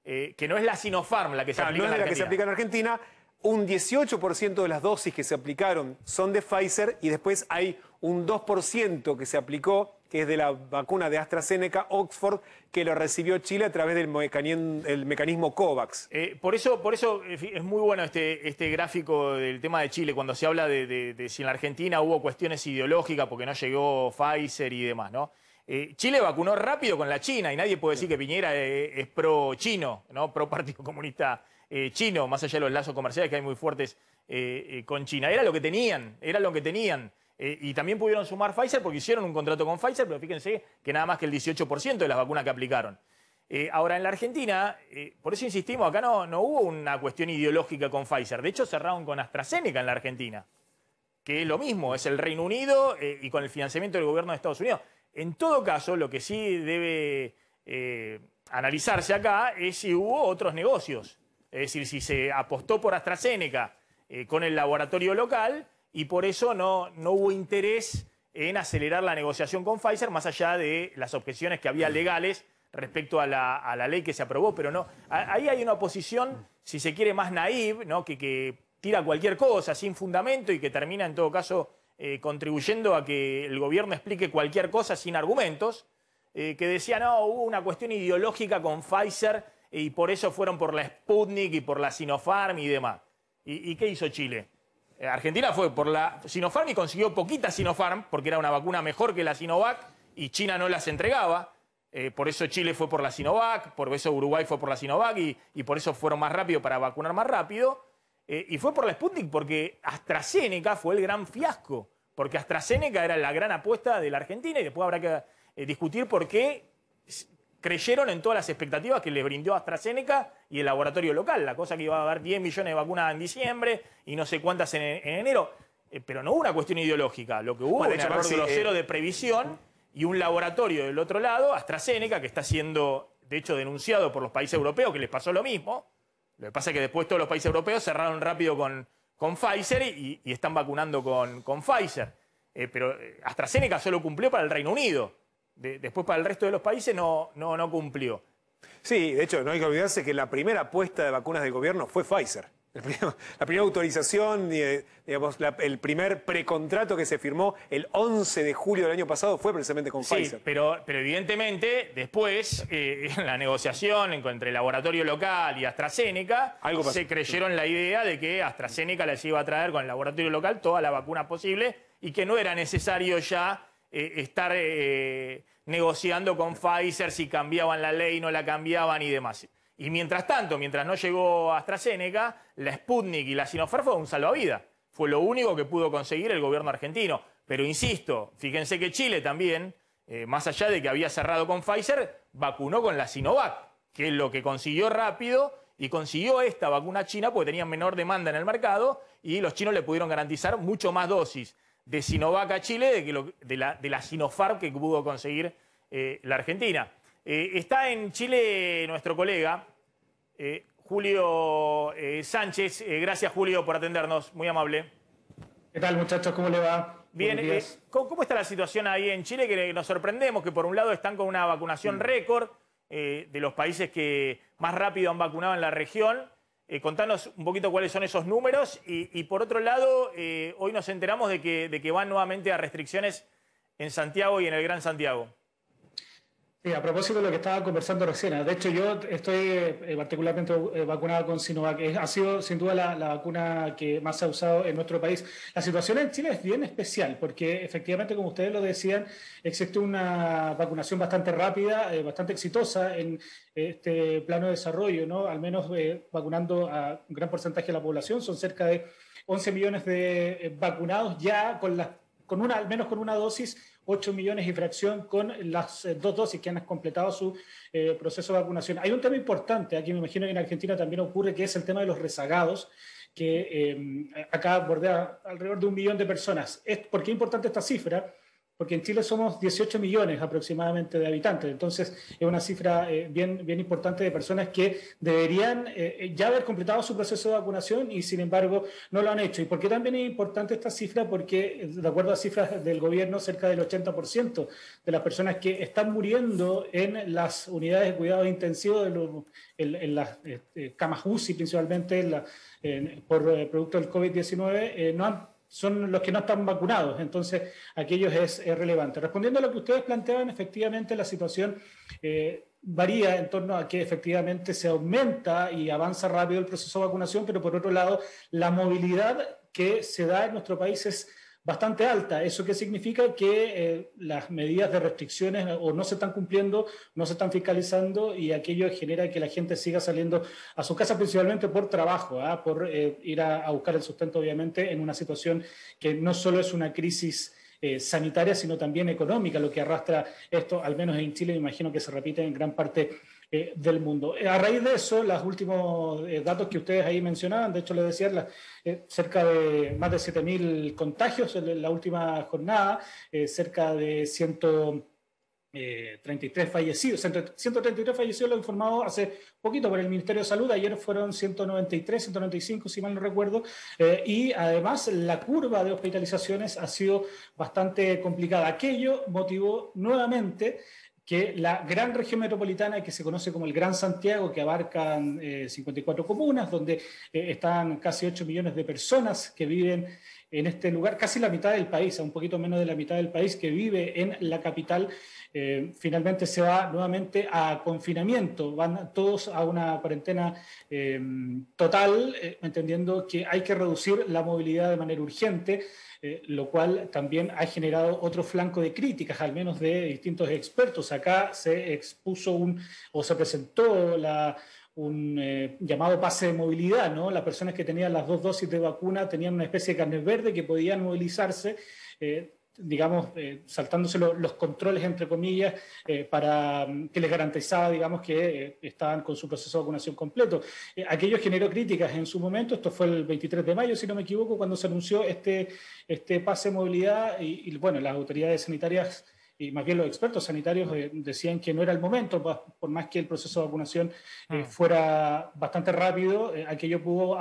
que no es la Sinopharm la que se aplica en Argentina. No es la que se aplica en Argentina. Un 18% de las dosis que se aplicaron son de Pfizer y después hay un 2% que se aplicó, que es de la vacuna de AstraZeneca, Oxford, que lo recibió Chile a través del mecanismo COVAX. Por eso es muy bueno este gráfico del tema de Chile, cuando se habla de si en la Argentina hubo cuestiones ideológicas porque no llegó Pfizer y demás, ¿no? Chile vacunó rápido con la China y nadie puede decir que Piñera es pro-chino, ¿no? Pro-Partido Comunista chino, más allá de los lazos comerciales que hay muy fuertes con China. Era lo que tenían, y también pudieron sumar Pfizer porque hicieron un contrato con Pfizer, pero fíjense que nada más que el 18% de las vacunas que aplicaron. Ahora, en la Argentina, por eso insistimos, acá no hubo una cuestión ideológica con Pfizer. De hecho, cerraron con AstraZeneca en la Argentina, que es lo mismo, es el Reino Unido y con el financiamiento del gobierno de Estados Unidos. En todo caso, lo que sí debe analizarse acá es si hubo otros negocios. Es decir, si se apostó por AstraZeneca con el laboratorio local y por eso no hubo interés en acelerar la negociación con Pfizer, más allá de las objeciones que había legales respecto a la ley que se aprobó. Pero no, ahí hay una oposición, si se quiere, más naïve, ¿no? que tira cualquier cosa sin fundamento y que termina, en todo caso, contribuyendo a que el gobierno explique cualquier cosa sin argumentos, que decía, no, hubo una cuestión ideológica con Pfizer y por eso fueron por la Sputnik y por la Sinopharm y demás. ¿Y qué hizo Chile? Argentina fue por la Sinopharm y consiguió poquita Sinopharm, porque era una vacuna mejor que la Sinovac, y China no las entregaba. Por eso Chile fue por la Sinovac, por eso Uruguay fue por la Sinovac, y por eso fueron más rápido para vacunar más rápido. Y fue por la Sputnik porque AstraZeneca fue el gran fiasco, porque AstraZeneca era la gran apuesta de la Argentina, y después habrá que discutir por qué creyeron en todas las expectativas que les brindó AstraZeneca y el laboratorio local, la cosa que iba a haber 10 millones de vacunas en diciembre y no sé cuántas en enero, pero no hubo una cuestión ideológica, lo que hubo fue un error grosero de previsión y un laboratorio del otro lado, AstraZeneca, que está siendo, de hecho, denunciado por los países europeos, que les pasó lo mismo. Lo que pasa es que después todos los países europeos cerraron rápido con Pfizer y están vacunando con Pfizer. Pero AstraZeneca solo cumplió para el Reino Unido. Después para el resto de los países no cumplió. Sí, de hecho, no hay que olvidarse que la primera apuesta de vacunas del gobierno fue Pfizer. La primera autorización, digamos, el primer precontrato que se firmó el 11 de julio del año pasado fue precisamente con Pfizer. Pero evidentemente después, en la negociación entre el laboratorio local y AstraZeneca, se creyeron la idea de que AstraZeneca les iba a traer con el laboratorio local toda la vacuna posible y que no era necesario ya estar negociando con Pfizer si cambiaban la ley, no la cambiaban y demás. Y mientras tanto, mientras no llegó AstraZeneca, la Sputnik y la Sinopharm fue un salvavidas. Fue lo único que pudo conseguir el gobierno argentino. Pero insisto, fíjense que Chile también, más allá de que había cerrado con Pfizer, vacunó con la Sinovac, que es lo que consiguió rápido, y consiguió esta vacuna china porque tenían menor demanda en el mercado y los chinos le pudieron garantizar mucho más dosis de Sinovac a Chile de la Sinopharm que pudo conseguir la Argentina. Está en Chile nuestro colega, Julio Sánchez. Gracias, Julio, por atendernos. Muy amable. ¿Qué tal, muchachos? ¿Cómo le va? Bien. ¿Cómo está la situación ahí en Chile? Que nos sorprendemos que por un lado están con una vacunación récord de los países que más rápido han vacunado en la región. Contanos un poquito cuáles son esos números y por otro lado, hoy nos enteramos de que van nuevamente a restricciones en Santiago y en el Gran Santiago. Sí, a propósito de lo que estaba conversando recién, de hecho yo estoy particularmente vacunado con Sinovac. Ha sido sin duda la vacuna que más se ha usado en nuestro país. La situación en Chile es bien especial porque efectivamente, como ustedes lo decían, existe una vacunación bastante rápida, bastante exitosa en este plano de desarrollo, ¿no? Al menos vacunando a un gran porcentaje de la población. Son cerca de 11 millones de vacunados ya al menos con una dosis, 8 millones y fracción con las 2 dosis que han completado su proceso de vacunación. Hay un tema importante, aquí me imagino que en Argentina también ocurre, que es el tema de los rezagados, que acá bordea alrededor de 1 millón de personas. ¿Por qué es importante esta cifra? porque en Chile somos 18 millones aproximadamente de habitantes, entonces es una cifra bien importante de personas que deberían ya haber completado su proceso de vacunación y sin embargo no lo han hecho. ¿Y por qué también es importante esta cifra? Porque de acuerdo a cifras del gobierno, cerca del 80% de las personas que están muriendo en las unidades de cuidados intensivos, en las camas UCI principalmente, por producto del COVID-19, son los que no están vacunados, entonces aquellos es relevante. Respondiendo a lo que ustedes planteaban, efectivamente la situación varía en torno a que efectivamente se aumenta y avanza rápido el proceso de vacunación, pero por otro lado la movilidad que se da en nuestro país es bastante alta. ¿Eso qué significa? Que las medidas de restricciones o no se están cumpliendo, no se están fiscalizando y aquello genera que la gente siga saliendo a sus casas principalmente por trabajo, por ir a buscar el sustento, obviamente, en una situación que no solo es una crisis sanitaria, sino también económica, lo que arrastra esto, al menos en Chile, me imagino que se repite en gran parte del mundo. A raíz de eso, los últimos datos que ustedes ahí mencionaban, de hecho les decía, cerca de más de 7.000 contagios en la última jornada, cerca de 133 fallecidos. 133 fallecidos lo he informado hace poquito por el Ministerio de Salud, ayer fueron 193, 195 si mal no recuerdo, y además la curva de hospitalizaciones ha sido bastante complicada. Aquello motivó nuevamente que la gran región metropolitana, que se conoce como el Gran Santiago, que abarcan 54 comunas, donde están casi 8 millones de personas que viven en este lugar, casi la mitad del país, un poquito menos de la mitad del país que vive en la capital, finalmente se va nuevamente a confinamiento, van todos a una cuarentena total, entendiendo que hay que reducir la movilidad de manera urgente, lo cual también ha generado otro flanco de críticas, al menos de distintos expertos. Acá se expuso se presentó un llamado pase de movilidad, ¿no? Las personas que tenían las 2 dosis de vacuna tenían una especie de carnet verde que podían movilizarse, digamos, saltándose los controles, entre comillas, para que les garantizaba, digamos, que estaban con su proceso de vacunación completo. Aquello generó críticas en su momento, esto fue el 23 de mayo, si no me equivoco, cuando se anunció este pase de movilidad y bueno, las autoridades sanitarias y más bien los expertos sanitarios decían que no era el momento, por más que el proceso de vacunación fuera bastante rápido, aquello pudo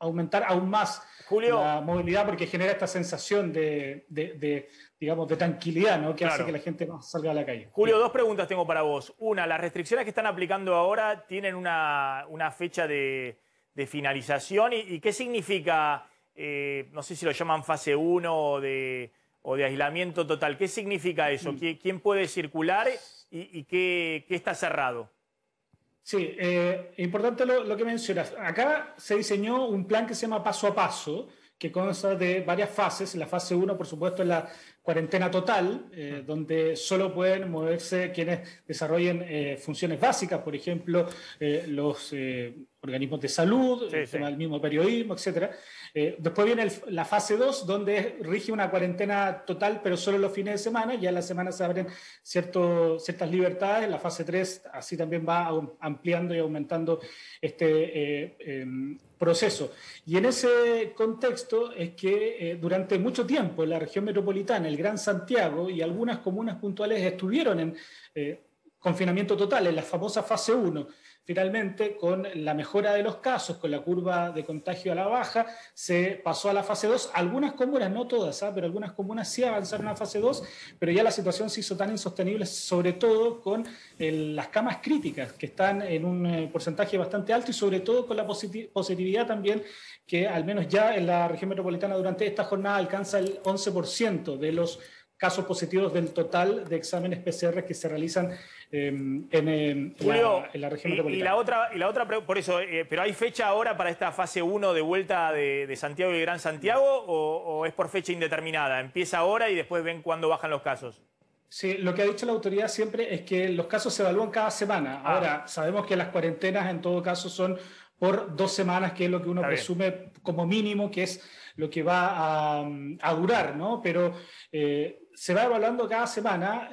aumentar aún más, Julio, la movilidad, porque genera esta sensación digamos, de tranquilidad, ¿no? Que hace que la gente no salga a la calle. Julio, 2 preguntas tengo para vos. Una, las restricciones que están aplicando ahora tienen una fecha de finalización y ¿qué significa, no sé si lo llaman fase 1 o de aislamiento total? ¿Qué significa eso? ¿Quién puede circular y qué está cerrado? Sí, importante lo que mencionas. Acá se diseñó un plan que se llama Paso a Paso, que consta de varias fases. La fase 1, por supuesto, es la cuarentena total, donde solo pueden moverse quienes desarrollen funciones básicas, por ejemplo, los organismos de salud, el mismo periodismo, etc. Después viene la fase 2, donde rige una cuarentena total, pero solo los fines de semana. Ya en la semana se abren ciertas libertades. La fase 3 así también va ampliando y aumentando este proceso. Y en ese contexto es que durante mucho tiempo en la región metropolitana, el Gran Santiago y algunas comunas puntuales estuvieron en confinamiento total, en la famosa fase 1. Finalmente, con la mejora de los casos, con la curva de contagio a la baja, se pasó a la fase 2. Algunas comunas, no todas, pero algunas comunas sí avanzaron a fase 2, pero ya la situación se hizo tan insostenible, sobre todo con las camas críticas, que están en un porcentaje bastante alto y sobre todo con la positividad también, que al menos ya en la región metropolitana durante esta jornada alcanza el 11% de los casos positivos del total de exámenes PCR que se realizan en la región metropolitana. Y la otra, por eso, ¿pero hay fecha ahora para esta fase 1 de vuelta de Santiago y Gran Santiago o es por fecha indeterminada? ¿Empieza ahora y después ven cuándo bajan los casos? Sí, lo que ha dicho la autoridad siempre es que los casos se evalúan cada semana. Ahora, sabemos que las cuarentenas en todo caso son por 2 semanas, que es lo que uno presume como mínimo, que es lo que va a durar, ¿no? Pero se va evaluando cada semana.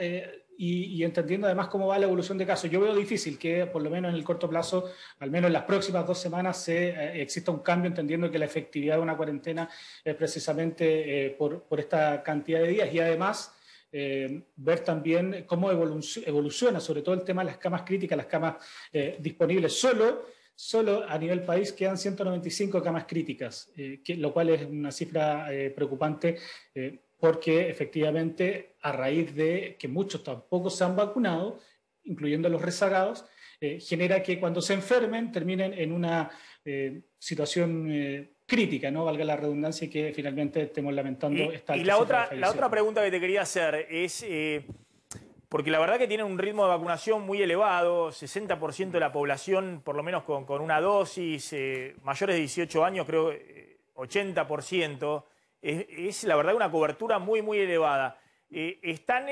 y entendiendo además cómo va la evolución de casos. Yo veo difícil que, por lo menos en el corto plazo, al menos en las próximas 2 semanas, exista un cambio, entendiendo que la efectividad de una cuarentena es precisamente por esta cantidad de días, y además ver también cómo evoluciona, sobre todo el tema de las camas críticas, las camas disponibles. Solo a nivel país quedan 195 camas críticas, lo cual es una cifra preocupante, porque efectivamente, a raíz de que muchos tampoco se han vacunado, incluyendo los rezagados, genera que cuando se enfermen terminen en una situación crítica, ¿no? Valga la redundancia, y que finalmente estemos lamentando esta y la otra pregunta que te quería hacer es, porque la verdad que tienen un ritmo de vacunación muy elevado, 60% de la población por lo menos con una dosis, mayores de 18 años creo 80%, es la verdad una cobertura muy, muy elevada. Están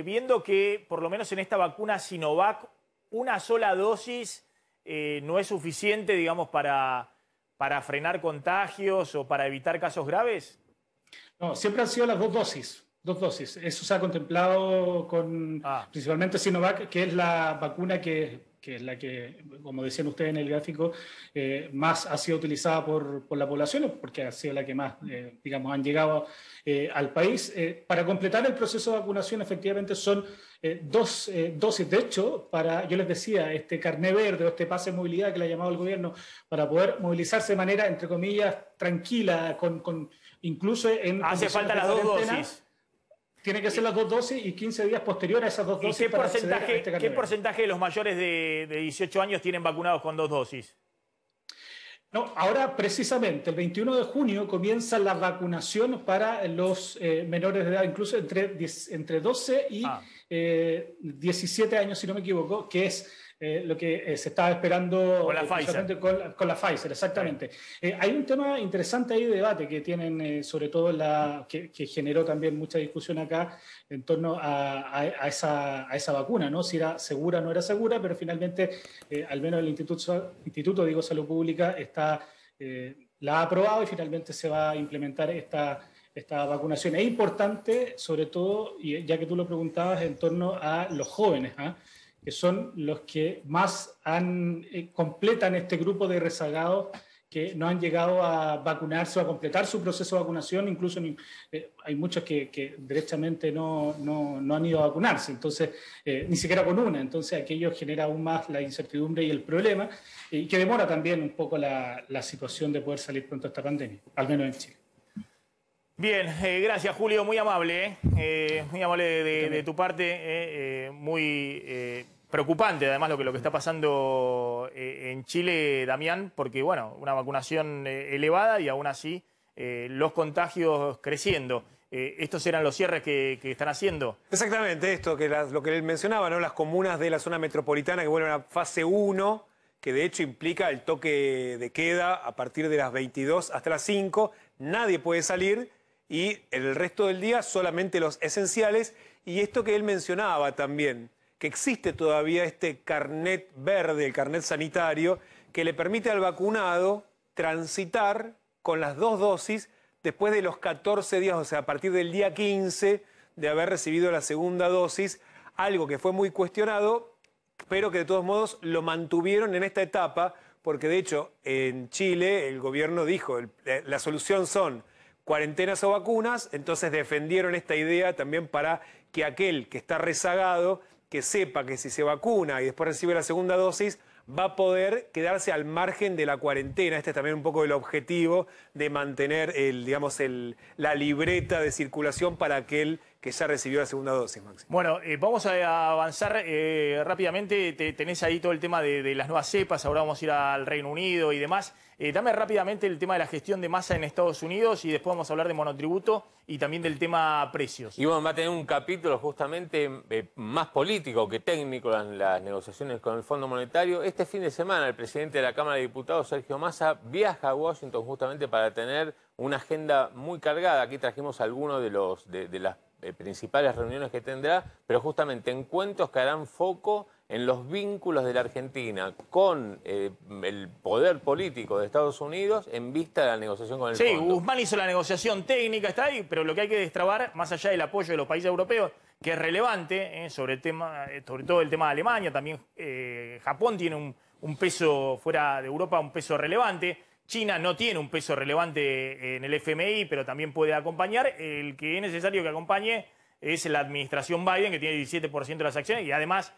viendo que por lo menos en esta vacuna Sinovac una sola dosis no es suficiente, digamos, para frenar contagios o para evitar casos graves. No, siempre han sido las 2 dosis. 2 dosis. Eso se ha contemplado con principalmente Sinovac, que es la vacuna que es la que, como decían ustedes en el gráfico, más ha sido utilizada por la población, porque ha sido la que más, digamos, han llegado al país. Para completar el proceso de vacunación, efectivamente, son 2 dosis. De hecho, yo les decía, este carné verde o este pase de movilidad que le ha llamado el gobierno, para poder movilizarse de manera, entre comillas, tranquila, incluso en... Hace falta las 2 dosis. Tiene que ser las 2 dosis y 15 días posterior a esas 2 dosis. ¿Y qué porcentaje de los mayores de 18 años tienen vacunados con 2 dosis? No, ahora precisamente el 21 de junio comienza la vacunación para los menores de edad, incluso entre 12 y 17 años, si no me equivoco, que es lo que se estaba esperando con la Pfizer. Con la Pfizer, exactamente. Hay un tema interesante ahí de debate que tienen, sobre todo que generó también mucha discusión acá en torno a esa vacuna, ¿no? Si era segura o no era segura, pero finalmente, al menos el Instituto de Salud Pública la ha aprobado y finalmente se va a implementar esta vacunación. Es importante, sobre todo, y ya que tú lo preguntabas, en torno a los jóvenes, que son los que más completan este grupo de rezagados que no han llegado a vacunarse o a completar su proceso de vacunación. Incluso hay muchos que derechamente no han ido a vacunarse, entonces ni siquiera con una. Entonces aquello genera aún más la incertidumbre y el problema, y que demora también un poco la situación de poder salir pronto de esta pandemia, al menos en Chile. Bien, gracias Julio, muy amable de tu parte, muy preocupante además lo que está pasando en Chile, Damián, porque bueno, una vacunación elevada y aún así los contagios creciendo. ¿Estos eran los cierres que están haciendo? Exactamente, lo que él mencionaba, ¿no? Las comunas de la zona metropolitana que vuelven a fase 1, que de hecho implica el toque de queda a partir de las 22 hasta las 5, nadie puede salir, y el resto del día solamente los esenciales. Y esto que él mencionaba también, que existe todavía este carnet verde, el carnet sanitario, que le permite al vacunado transitar con las 2 dosis después de los 14 días, o sea, a partir del día 15 de haber recibido la segunda dosis, algo que fue muy cuestionado, pero que de todos modos lo mantuvieron en esta etapa, porque de hecho en Chile el gobierno dijo, la solución son cuarentenas o vacunas, entonces defendieron esta idea también para que aquel que está rezagado, que sepa que si se vacuna y después recibe la segunda dosis, va a poder quedarse al margen de la cuarentena. Este es también un poco el objetivo de mantener la libreta de circulación para aquel que ya recibió la segunda dosis, Maxi. Bueno, vamos a avanzar rápidamente. Tenés ahí todo el tema de las nuevas cepas, ahora vamos a ir al Reino Unido y demás. Dame rápidamente el tema de la gestión de masa en Estados Unidos y después vamos a hablar de monotributo y también del tema precios. Y bueno, va a tener un capítulo justamente más político que técnico en las negociaciones con el Fondo Monetario. Este fin de semana el presidente de la Cámara de Diputados, Sergio Massa, viaja a Washington justamente para tener una agenda muy cargada. Aquí trajimos algunos de las principales reuniones que tendrá, pero justamente encuentros que harán foco en los vínculos de la Argentina con el poder político de Estados Unidos en vista de la negociación con el Fondo. Sí, Guzmán hizo la negociación técnica, está ahí, pero lo que hay que destrabar, más allá del apoyo de los países europeos, que es relevante, sobre todo el tema de Alemania. También Japón tiene un peso fuera de Europa, un peso relevante. China no tiene un peso relevante en el FMI, pero también puede acompañar. El que es necesario que acompañe es la administración Biden, que tiene 17% de las acciones y además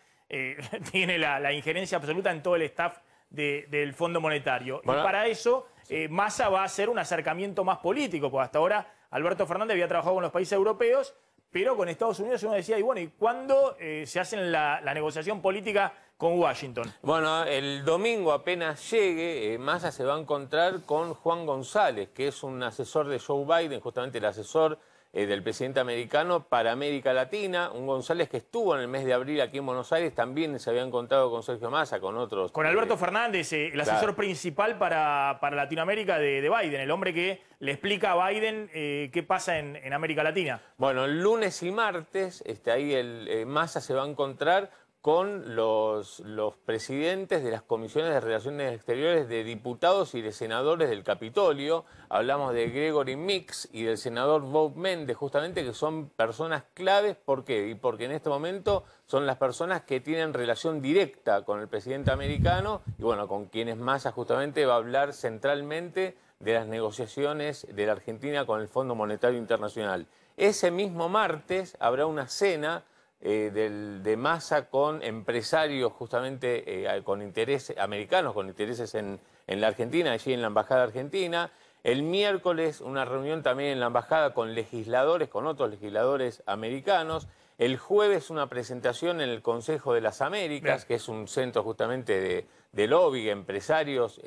tiene la injerencia absoluta en todo el staff del Fondo Monetario. Bueno, y para eso Massa va a hacer un acercamiento más político, porque hasta ahora Alberto Fernández había trabajado con los países europeos, pero con Estados Unidos uno decía, y bueno, ¿y cuándo se hace la negociación política con Washington? Bueno, el domingo apenas llegue, Massa se va a encontrar con Juan González, que es un asesor de Joe Biden, justamente el asesor del presidente americano para América Latina. Un González que estuvo en el mes de abril aquí en Buenos Aires, también se había encontrado con Sergio Massa, con otros. Con Alberto Fernández, el asesor claro. principal para Latinoamérica de Biden, el hombre que le explica a Biden qué pasa en América Latina. Bueno, el lunes y martes, ahí Massa se va a encontrar con los presidentes de las comisiones de Relaciones Exteriores de diputados y de senadores del Capitolio. Hablamos de Gregory Meeks y del senador Bob Menendez, justamente, que son personas claves. ¿Por qué? Y porque en este momento son las personas que tienen relación directa con el presidente americano y, bueno, con quienes Massa justamente va a hablar centralmente de las negociaciones de la Argentina con el Fondo Monetario Internacional. Ese mismo martes habrá una cena de Massa con empresarios justamente con intereses americanos, con intereses en la Argentina, allí en la Embajada Argentina. El miércoles una reunión también en la Embajada con legisladores, con otros legisladores americanos. El jueves una presentación en el Consejo de las Américas, bien, que es un centro justamente de lobby, empresarios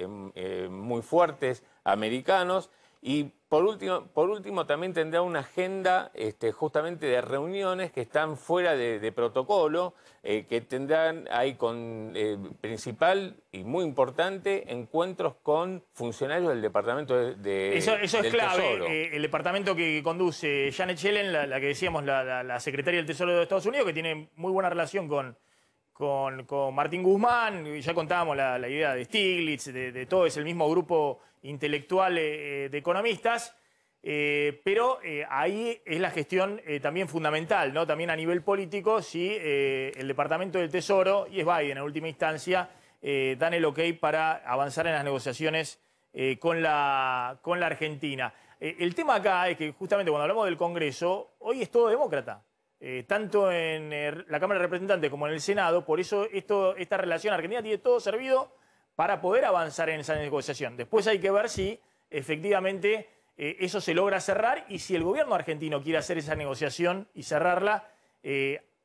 muy fuertes americanos. Y por último también tendrá una agenda justamente de reuniones que están fuera de protocolo, que tendrán ahí con principal y muy importante encuentros con funcionarios del Departamento Eso es clave. Tesoro. El departamento que conduce Janet Yellen, la que decíamos, la secretaria del Tesoro de Estados Unidos, que tiene muy buena relación con Martín Guzmán. Ya contábamos la idea de Stiglitz, de todo, es el mismo grupo intelectual de economistas, pero ahí es la gestión también fundamental, ¿no? También a nivel político, si el Departamento del Tesoro, y es Biden en última instancia, dan el ok para avanzar en las negociaciones con la Argentina. El tema acá es que justamente cuando hablamos del Congreso, hoy es todo demócrata. Tanto en la Cámara de Representantes como en el Senado, por eso esta relación Argentina tiene todo servido para poder avanzar en esa negociación. Después hay que ver si efectivamente eso se logra cerrar y si el gobierno argentino quiere hacer esa negociación y cerrarla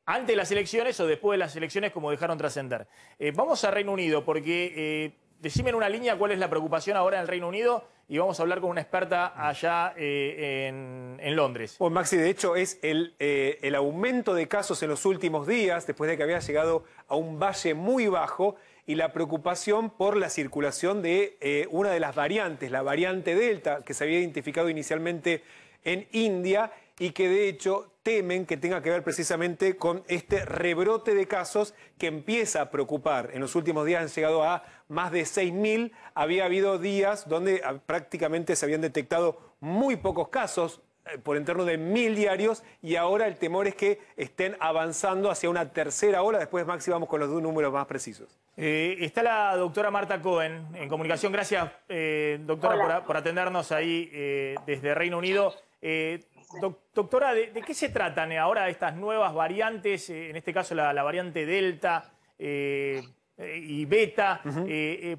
antes de las elecciones o después de las elecciones, como dejaron trascender. Vamos a Reino Unido porque decime en una línea cuál es la preocupación ahora en el Reino Unido y vamos a hablar con una experta allá en Londres. Bueno, Maxi, de hecho es el aumento de casos en los últimos días, después de que había llegado a un valle muy bajo, y la preocupación por la circulación de una de las variantes, la variante Delta, que se había identificado inicialmente en India y que de hecho temen que tenga que ver precisamente con este rebrote de casos que empieza a preocupar. En los últimos días han llegado a más de 6.000. Había habido días donde prácticamente se habían detectado muy pocos casos, por en torno de 1.000 diarios, y ahora el temor es que estén avanzando hacia una tercera ola. Después, Maxi, vamos con los números más precisos. Está la doctora Marta Cohen en comunicación. Gracias, doctora, por atendernos ahí desde Reino Unido. Doctora, ¿de qué se tratan ahora estas nuevas variantes? En este caso la variante Delta y Beta.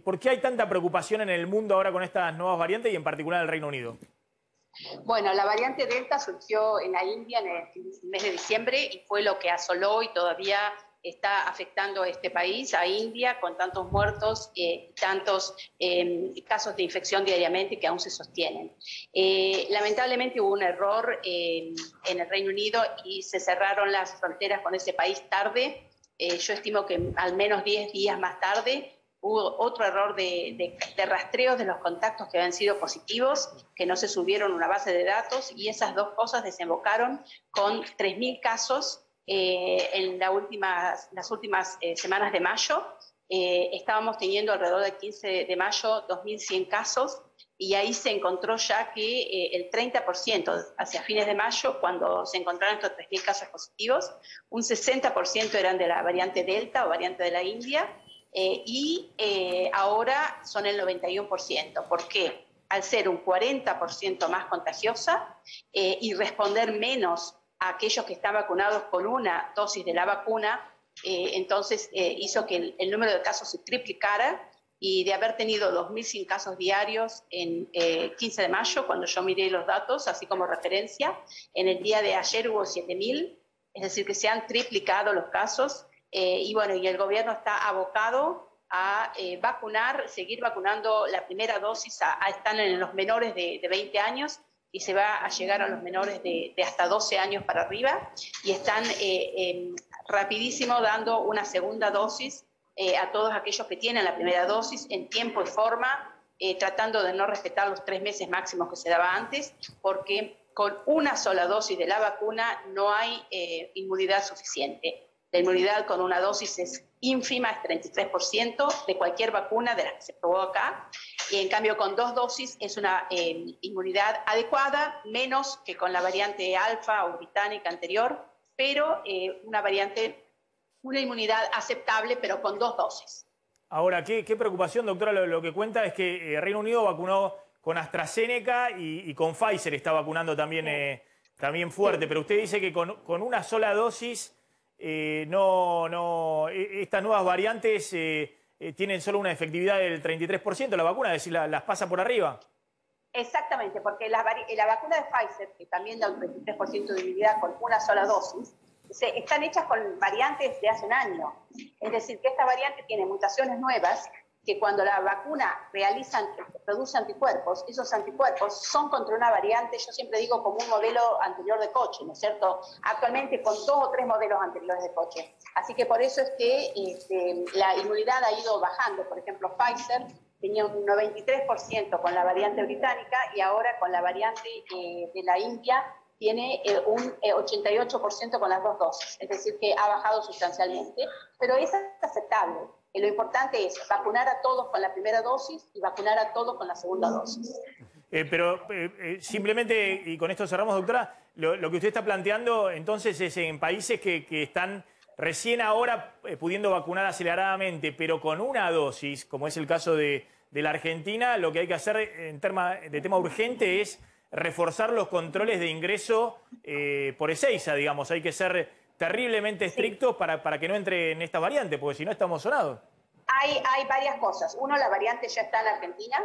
¿Por qué hay tanta preocupación en el mundo ahora con estas nuevas variantes y en particular en el Reino Unido? Bueno, la variante Delta surgió en la India en el mes de diciembre y fue lo que asoló y todavía está afectando a este país, a India, con tantos muertos y tantos casos de infección diariamente que aún se sostienen. Lamentablemente hubo un error en el Reino Unido y se cerraron las fronteras con ese país tarde. Yo estimo que al menos 10 días más tarde hubo otro error de rastreo de los contactos que habían sido positivos, que no se subieron a una base de datos, y esas dos cosas desembocaron con 3.000 casos en las últimas semanas de mayo. Estábamos teniendo alrededor del 15 de mayo 2.100 casos, y ahí se encontró ya que el 30%, hacia fines de mayo, cuando se encontraron estos 3.000 casos positivos, un 60% eran de la variante Delta o variante de la India, y ahora son el 91%. ¿Por qué? Al ser un 40% más contagiosa y responder menos a aquellos que están vacunados con una dosis de la vacuna, entonces hizo que el número de casos se triplicara, y de haber tenido 2.100 casos diarios en 15 de mayo, cuando yo miré los datos, así como referencia, en el día de ayer hubo 7.000, es decir, que se han triplicado los casos, y bueno, y el gobierno está abocado a vacunar, seguir vacunando la primera dosis, están en los menores de 20 años, y se va a llegar a los menores de hasta 12 años para arriba, y están rapidísimo dando una segunda dosis a todos aquellos que tienen la primera dosis en tiempo y forma, tratando de no respetar los 3 meses máximos que se daba antes, porque con una sola dosis de la vacuna no hay inmunidad suficiente. La inmunidad con una dosis es ínfima, es 33% de cualquier vacuna de las que se probó acá, y en cambio con 2 dosis es una inmunidad adecuada, menos que con la variante alfa o británica anterior, pero una inmunidad aceptable, pero con 2 dosis. Ahora, qué preocupación, doctora, lo que cuenta es que Reino Unido vacunó con AstraZeneca y con Pfizer está vacunando también, también fuerte, pero usted dice que con una sola dosis estas nuevas variantes tienen solo una efectividad del 33% la vacuna, es decir, las pasa por arriba. Exactamente, porque la vacuna de Pfizer, que también da un 33% de inmunidad con una sola dosis, están hechas con variantes de hace un año. Es decir, que esta variante tiene mutaciones nuevas que cuando la vacuna produce anticuerpos, esos anticuerpos son contra una variante, yo siempre digo, como un modelo anterior de coche, ¿no es cierto? Actualmente con 2 o 3 modelos anteriores de coche. Así que por eso es que la inmunidad ha ido bajando. Por ejemplo, Pfizer tenía un 93% con la variante británica y ahora con la variante de la India tiene un 88% con las 2 dosis, es decir, que ha bajado sustancialmente, pero es aceptable. Lo importante es vacunar a todos con la primera dosis y vacunar a todos con la segunda dosis. Simplemente, y con esto cerramos, doctora, lo que usted está planteando entonces es en países que están recién ahora pudiendo vacunar aceleradamente, pero con una dosis, como es el caso de la Argentina, lo que hay que hacer en tema urgente es reforzar los controles de ingreso por Ezeiza, digamos. Hay que ser terriblemente estrictos para que no entre en esta variante, porque si no estamos sonados. Hay varias cosas. Uno, la variante ya está en Argentina.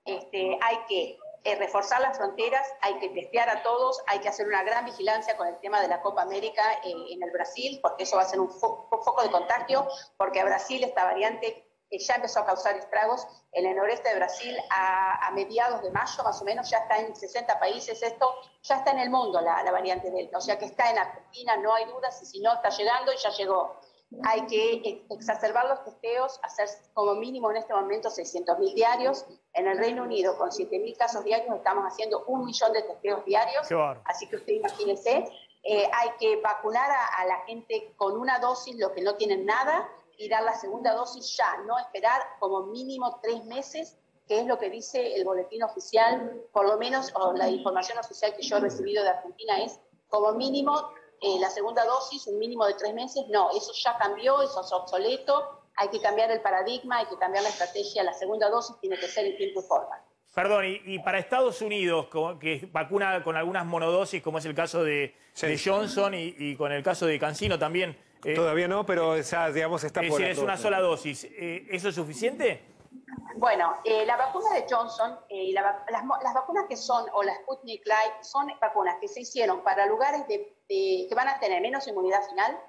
Hay que reforzar las fronteras, hay que testear a todos, hay que hacer una gran vigilancia con el tema de la Copa América en el Brasil, porque eso va a ser un foco de contagio, porque a Brasil esta variante ya empezó a causar estragos en el noreste de Brasil a mediados de mayo, más o menos, ya está en 60 países, esto ya está en el mundo la variante Delta, o sea que está en Argentina, no hay dudas, y si no está llegando, y ya llegó. Hay que exacerbar los testeos, hacer como mínimo en este momento 600.000 diarios. En el Reino Unido, con 7.000 casos diarios, estamos haciendo 1 millón de testeos diarios, así que usted imagínese. Hay que vacunar a la gente con una dosis, los que no tienen nada, y dar la segunda dosis ya, no esperar como mínimo 3 meses, que es lo que dice el boletín oficial, por lo menos, o la información oficial que yo he recibido de Argentina es como mínimo la segunda dosis, un mínimo de 3 meses. No, eso ya cambió, eso es obsoleto, hay que cambiar el paradigma, hay que cambiar la estrategia, la segunda dosis tiene que ser en tiempo y forma. Perdón, y para Estados Unidos, que vacuna con algunas monodosis, como es el caso de Johnson y con el caso de CanSino también. Todavía no, pero ya, digamos, está por... Es decir, es una sola dosis. ¿Eso es suficiente? Bueno, la vacuna de Johnson, las vacunas que son, o la Sputnik Light, son vacunas que se hicieron para lugares que van a tener menos inmunidad final,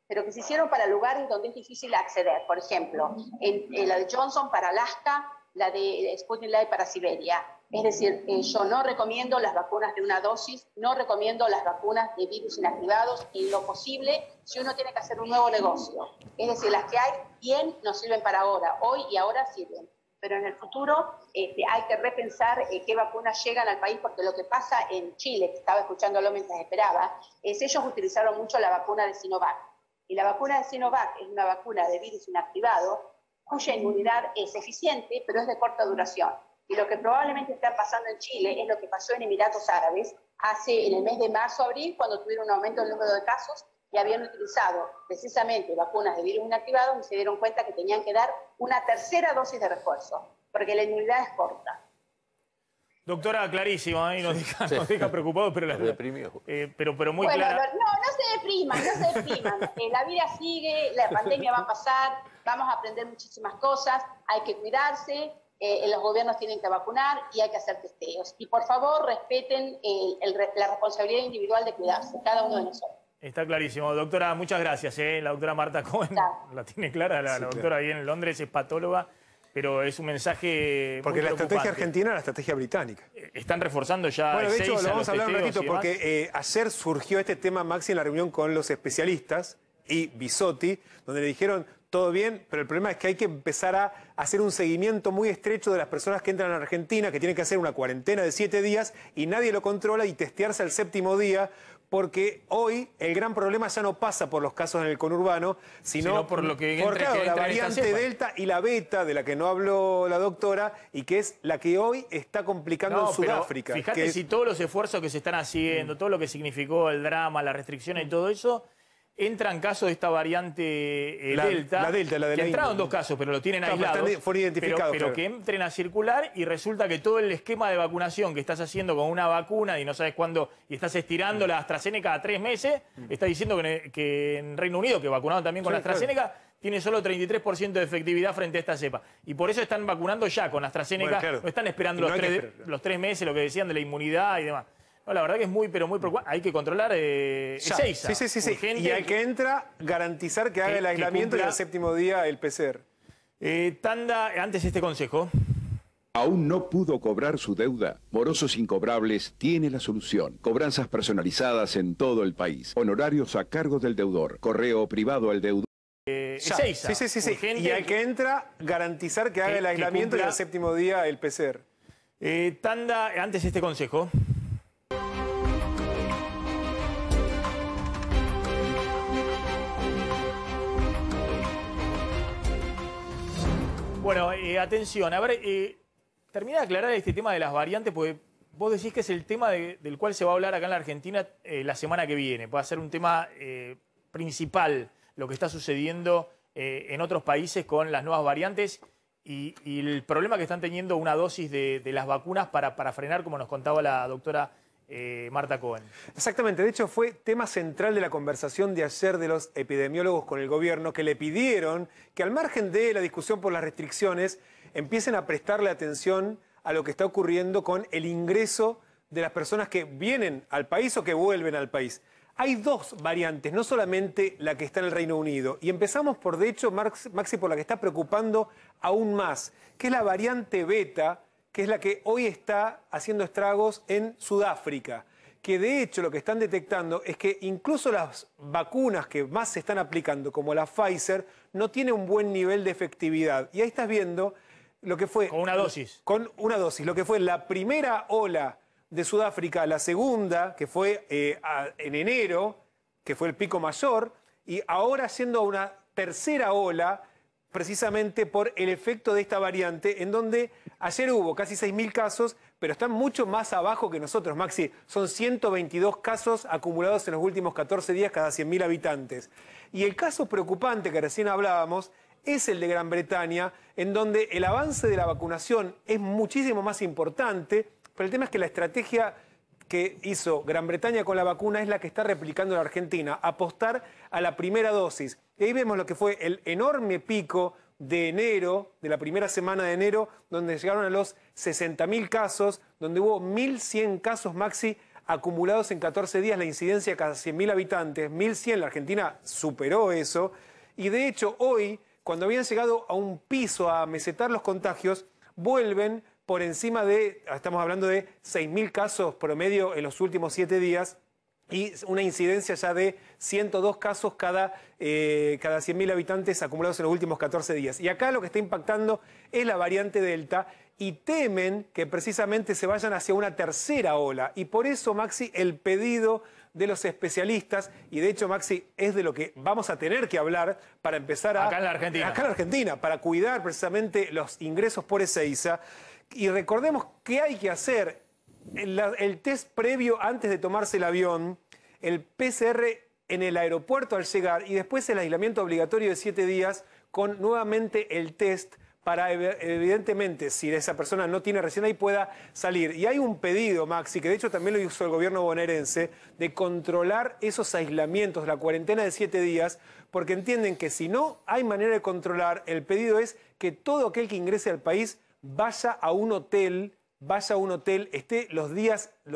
pero que se hicieron para lugares donde es difícil acceder. Por ejemplo, la de Johnson para Alaska, la de Sputnik Light para Siberia. Es decir, yo no recomiendo las vacunas de una dosis, no recomiendo las vacunas de virus inactivados en lo posible si uno tiene que hacer un nuevo negocio. Es decir, las que hay bien nos sirven para ahora, hoy y ahora sirven. Pero en el futuro hay que repensar qué vacunas llegan al país, porque lo que pasa en Chile, que estaba escuchándolo mientras esperaba, es ellos utilizaron mucho la vacuna de Sinovac. Y la vacuna de Sinovac es una vacuna de virus inactivado, cuya inmunidad es eficiente, pero es de corta duración. Y lo que probablemente está pasando en Chile es lo que pasó en Emiratos Árabes en el mes de marzo, abril, cuando tuvieron un aumento del número de casos y habían utilizado precisamente vacunas de virus inactivados y se dieron cuenta que tenían que dar una tercera dosis de refuerzo, porque la inmunidad es corta. Doctora, clarísimo, ahí nos deja preocupados, pero, pero muy clara. No se depriman, no se depriman. La vida sigue, la pandemia va a pasar, vamos a aprender muchísimas cosas, hay que cuidarse, los gobiernos tienen que vacunar y hay que hacer testeos. Y por favor, respeten la responsabilidad individual de cuidarse, cada uno de nosotros. Está clarísimo. Doctora, muchas gracias. La doctora Marta Cohen la tiene clara, la doctora ahí en Londres, es patóloga. Pero es un mensaje porque la estrategia argentina es la estrategia británica. Están reforzando ya. Bueno, de hecho, lo vamos a hablar un ratito porque ayer surgió este tema, Maxi, en la reunión con los especialistas y Bisotti, donde le dijeron todo bien, pero el problema es que hay que empezar a hacer un seguimiento muy estrecho de las personas que entran a Argentina, que tienen que hacer una cuarentena de 7 días y nadie lo controla y testearse al 7º día. Porque hoy el gran problema ya no pasa por los casos en el conurbano, sino por lo que claro, la variante Delta y la Beta, de la que no habló la doctora, y que es la que hoy está complicando en Sudáfrica. Fíjate si todos los esfuerzos que se están haciendo, todo lo que significó el drama, las restricciones y todo eso, entran casos de esta variante Delta, la Delta, la de que la entraron India. 2 casos, pero lo tienen aislados, fueron identificados, pero que entren a circular y resulta que todo el esquema de vacunación que estás haciendo con una vacuna y no sabes cuándo, y estás estirando la AstraZeneca a 3 meses, está diciendo que en Reino Unido, que vacunaron también con la AstraZeneca, tiene solo 33% de efectividad frente a esta cepa. Y por eso están vacunando ya con AstraZeneca, no están esperando los 3 meses, lo que decían de la inmunidad y demás. No, la verdad que es muy preocupante. Hay que controlar Ezeiza. Sí. Y al que entra, garantizar que haga el aislamiento y al 7º día el PCR. Tanda, antes este consejo. ¿Aún no pudo cobrar su deuda? Morosos Incobrables tiene la solución. Cobranzas personalizadas en todo el país. Honorarios a cargo del deudor. Correo privado al deudor. Ezeiza. Sí. Y al que entra, garantizar que haga el aislamiento y al 7º día el PCR. Tanda, antes este consejo. Bueno, atención, a ver, termina de aclarar este tema de las variantes, porque vos decís que es el tema del cual se va a hablar acá en la Argentina la semana que viene. Puede ser un tema principal lo que está sucediendo en otros países con las nuevas variantes y el problema que están teniendo una dosis de las vacunas para frenar, como nos contaba la doctora Marta Cohen. Exactamente, de hecho fue tema central de la conversación de ayer de los epidemiólogos con el gobierno, que le pidieron que al margen de la discusión por las restricciones empiecen a prestarle atención a lo que está ocurriendo con el ingreso de las personas que vienen al país o que vuelven al país. Hay 2 variantes, no solamente la que está en el Reino Unido. Y empezamos por, de hecho, Maxi, por la que está preocupando aún más, que es la variante Beta, que es la que hoy está haciendo estragos en Sudáfrica, que de hecho lo que están detectando es que incluso las vacunas que más se están aplicando, como la Pfizer, no tiene un buen nivel de efectividad. Y ahí estás viendo lo que fue... Con una dosis. Con una dosis, lo que fue la primera ola de Sudáfrica, la segunda, que fue en enero, que fue el pico mayor, y ahora siendo una tercera ola, precisamente por el efecto de esta variante, en donde ayer hubo casi 6.000 casos, pero están mucho más abajo que nosotros, Maxi. Son 122 casos acumulados en los últimos 14 días cada 100.000 habitantes. Y el caso preocupante que recién hablábamos es el de Gran Bretaña, en donde el avance de la vacunación es muchísimo más importante, pero el tema es que la estrategia que hizo Gran Bretaña con la vacuna es la que está replicando la Argentina, apostar a la primera dosis. Y ahí vemos lo que fue el enorme pico de enero, de la primera semana de enero, donde llegaron a los 60.000 casos, donde hubo 1.100 casos, Maxi, acumulados en 14 días, la incidencia cada 100.000 habitantes, 1.100, la Argentina superó eso, y de hecho hoy, cuando habían llegado a un piso a mesetar los contagios, vuelven por encima de, estamos hablando de 6.000 casos promedio en los últimos 7 días y una incidencia ya de 102 casos cada 100.000 habitantes acumulados en los últimos 14 días. Y acá lo que está impactando es la variante Delta y temen que precisamente se vayan hacia una tercera ola. Y por eso, Maxi, el pedido de los especialistas, y de hecho, Maxi, es de lo que vamos a tener que hablar para empezar acá en la Argentina. Acá en la Argentina, para cuidar precisamente los ingresos por Ezeiza, Y recordemos qué hay que hacer. El test previo antes de tomarse el avión, el PCR en el aeropuerto al llegar y después el aislamiento obligatorio de 7 días con nuevamente el test para, evidentemente, si esa persona no tiene recién ahí, pueda salir. Y hay un pedido, Maxi, que de hecho también lo hizo el gobierno bonaerense, de controlar esos aislamientos, la cuarentena de 7 días, porque entienden que si no hay manera de controlar, el pedido es que todo aquel que ingrese al país vaya a un hotel, esté los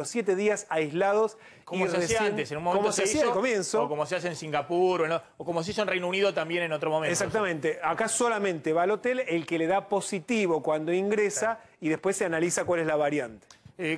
7 días aislados. Como se hacía antes, en un momento se hizo, al comienzo. O como se hace en Singapur, o como se hizo en Reino Unido también en otro momento. Exactamente. Acá solamente va al hotel el que le da positivo cuando ingresa y después se analiza cuál es la variante.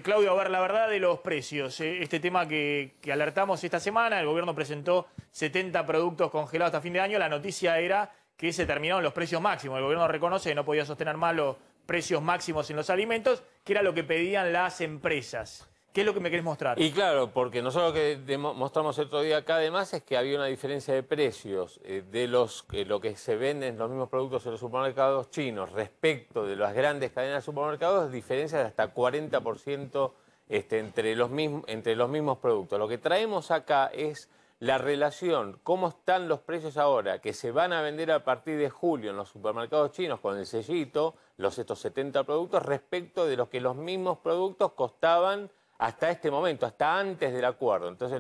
Claudio, a ver, la verdad de los precios. Este tema que alertamos esta semana, el gobierno presentó 70 productos congelados hasta fin de año. La noticia era que se terminaron los precios máximos. El gobierno reconoce que no podía sostener más los precios máximos en los alimentos, que era lo que pedían las empresas. ¿Qué es lo que me querés mostrar? Y claro, porque nosotros lo que mostramos el otro día acá además es que había una diferencia de precios de lo que se venden los mismos productos en los supermercados chinos respecto de las grandes cadenas de supermercados, diferencias de hasta 40% entre los mismos productos. Lo que traemos acá es la relación, cómo están los precios ahora, que se van a vender a partir de julio en los supermercados chinos con el sellito, estos 70 productos, respecto de los que los mismos productos costaban hasta este momento, hasta antes del acuerdo. Entonces,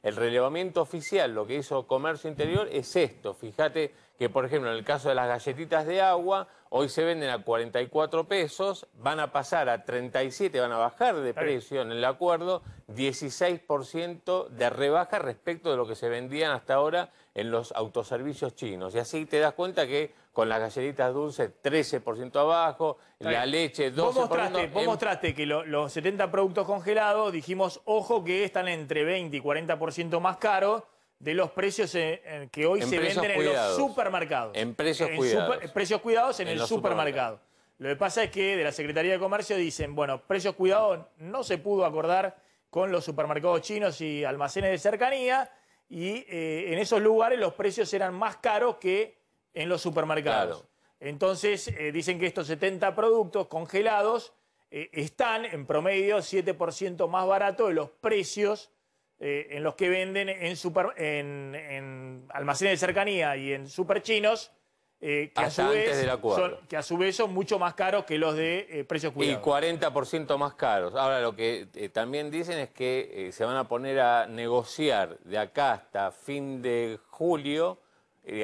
el relevamiento oficial, lo que hizo Comercio Interior es esto. Fíjate que, por ejemplo, en el caso de las galletitas de agua, hoy se venden a 44 pesos, van a pasar a 37, van a bajar de precio en el acuerdo, 16% de rebaja respecto de lo que se vendían hasta ahora en los autoservicios chinos. Y así te das cuenta que con las galletitas dulces 13% abajo, la leche 12%. Vos mostraste que los 70 productos congelados, dijimos, ojo que están entre 20 y 40% más caros de los precios que hoy se venden en los supermercados. En precios cuidados. Precios cuidados en el supermercado. Lo que pasa es que de la Secretaría de Comercio dicen, bueno, precios cuidados no se pudo acordar con los supermercados chinos y almacenes de cercanía, y en esos lugares los precios eran más caros que en los supermercados. Claro. Entonces dicen que estos 70 productos congelados están en promedio 7% más barato de los precios en los que venden en almacenes de cercanía y en superchinos, que a su vez son mucho más caros que los de precios cuidados. Y 40% más caros. Ahora, lo que también dicen es que se van a poner a negociar de acá hasta fin de julio,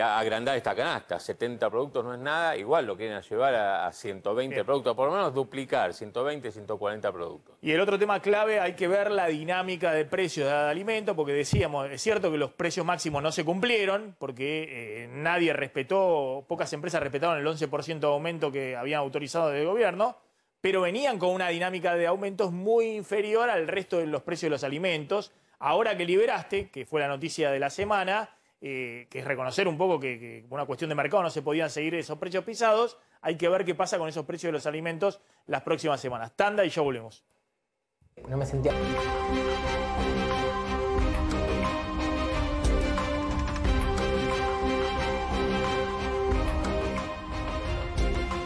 agrandar esta canasta. 70 productos no es nada, igual lo quieren llevar a 120 productos, por lo menos duplicar, 120, 140 productos. Y el otro tema clave, hay que ver la dinámica de precios de alimentos, porque decíamos, es cierto que los precios máximos no se cumplieron, porque nadie respetó, pocas empresas respetaron el 11% de aumento que habían autorizado desde el gobierno, pero venían con una dinámica de aumentos muy inferior al resto de los precios de los alimentos. Ahora que liberaste, que fue la noticia de la semana, que es reconocer un poco que por una cuestión de mercado no se podían seguir esos precios pisados, hay que ver qué pasa con esos precios de los alimentos las próximas semanas. Tanda y ya volvemos. No me sentía...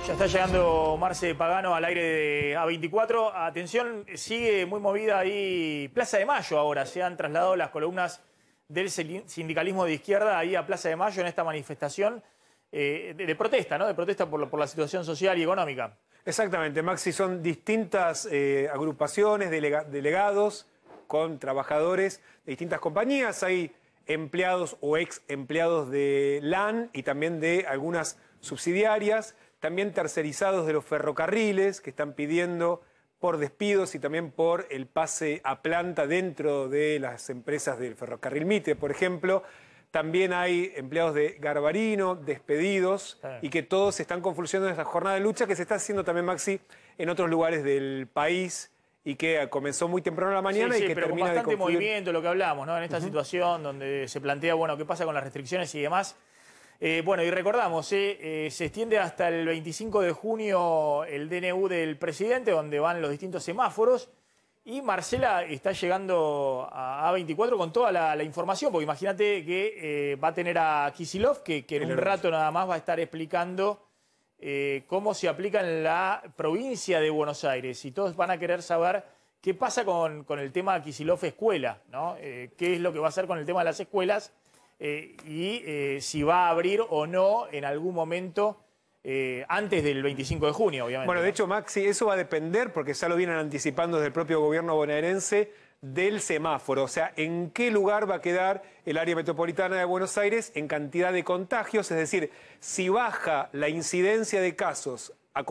Ya está llegando Marce Pagano al aire de A24. Atención, sigue muy movida ahí Plaza de Mayo ahora. Se han trasladado las columnas del sindicalismo de izquierda ahí a Plaza de Mayo en esta manifestación de protesta, ¿no? De protesta por la situación social y económica. Exactamente, Maxi, son distintas agrupaciones, delegados con trabajadores de distintas compañías. Hay empleados o ex empleados de LAN y también de algunas subsidiarias, también tercerizados de los ferrocarriles que están pidiendo por despidos y también por el pase a planta dentro de las empresas del ferrocarril Mitre, por ejemplo. También hay empleados de Garbarino despedidos y que todos se están confluyendo en esta jornada de lucha que se está haciendo también, Maxi, en otros lugares del país y que comenzó muy temprano en la mañana y que pero termina con bastante de confluir. movimiento, lo que hablamos, ¿no? En esta situación donde se plantea, bueno, qué pasa con las restricciones y demás. Bueno, y recordamos, se extiende hasta el 25 de junio el DNU del presidente, donde van los distintos semáforos. Y Marcela está llegando a A24 con toda la información, porque imagínate que va a tener a Kicillof, que en un rato nada más va a estar explicando cómo se aplica en la provincia de Buenos Aires. Y todos van a querer saber qué pasa con el tema Kicillof Escuela, ¿no? Qué es lo que va a hacer con el tema de las escuelas si va a abrir o no en algún momento antes del 25 de junio, obviamente. Bueno, de hecho, Maxi, eso va a depender, porque ya lo vienen anticipando desde el propio gobierno bonaerense, del semáforo. O sea, en qué lugar va a quedar el área metropolitana de Buenos Aires en cantidad de contagios. Es decir, si baja la incidencia de casos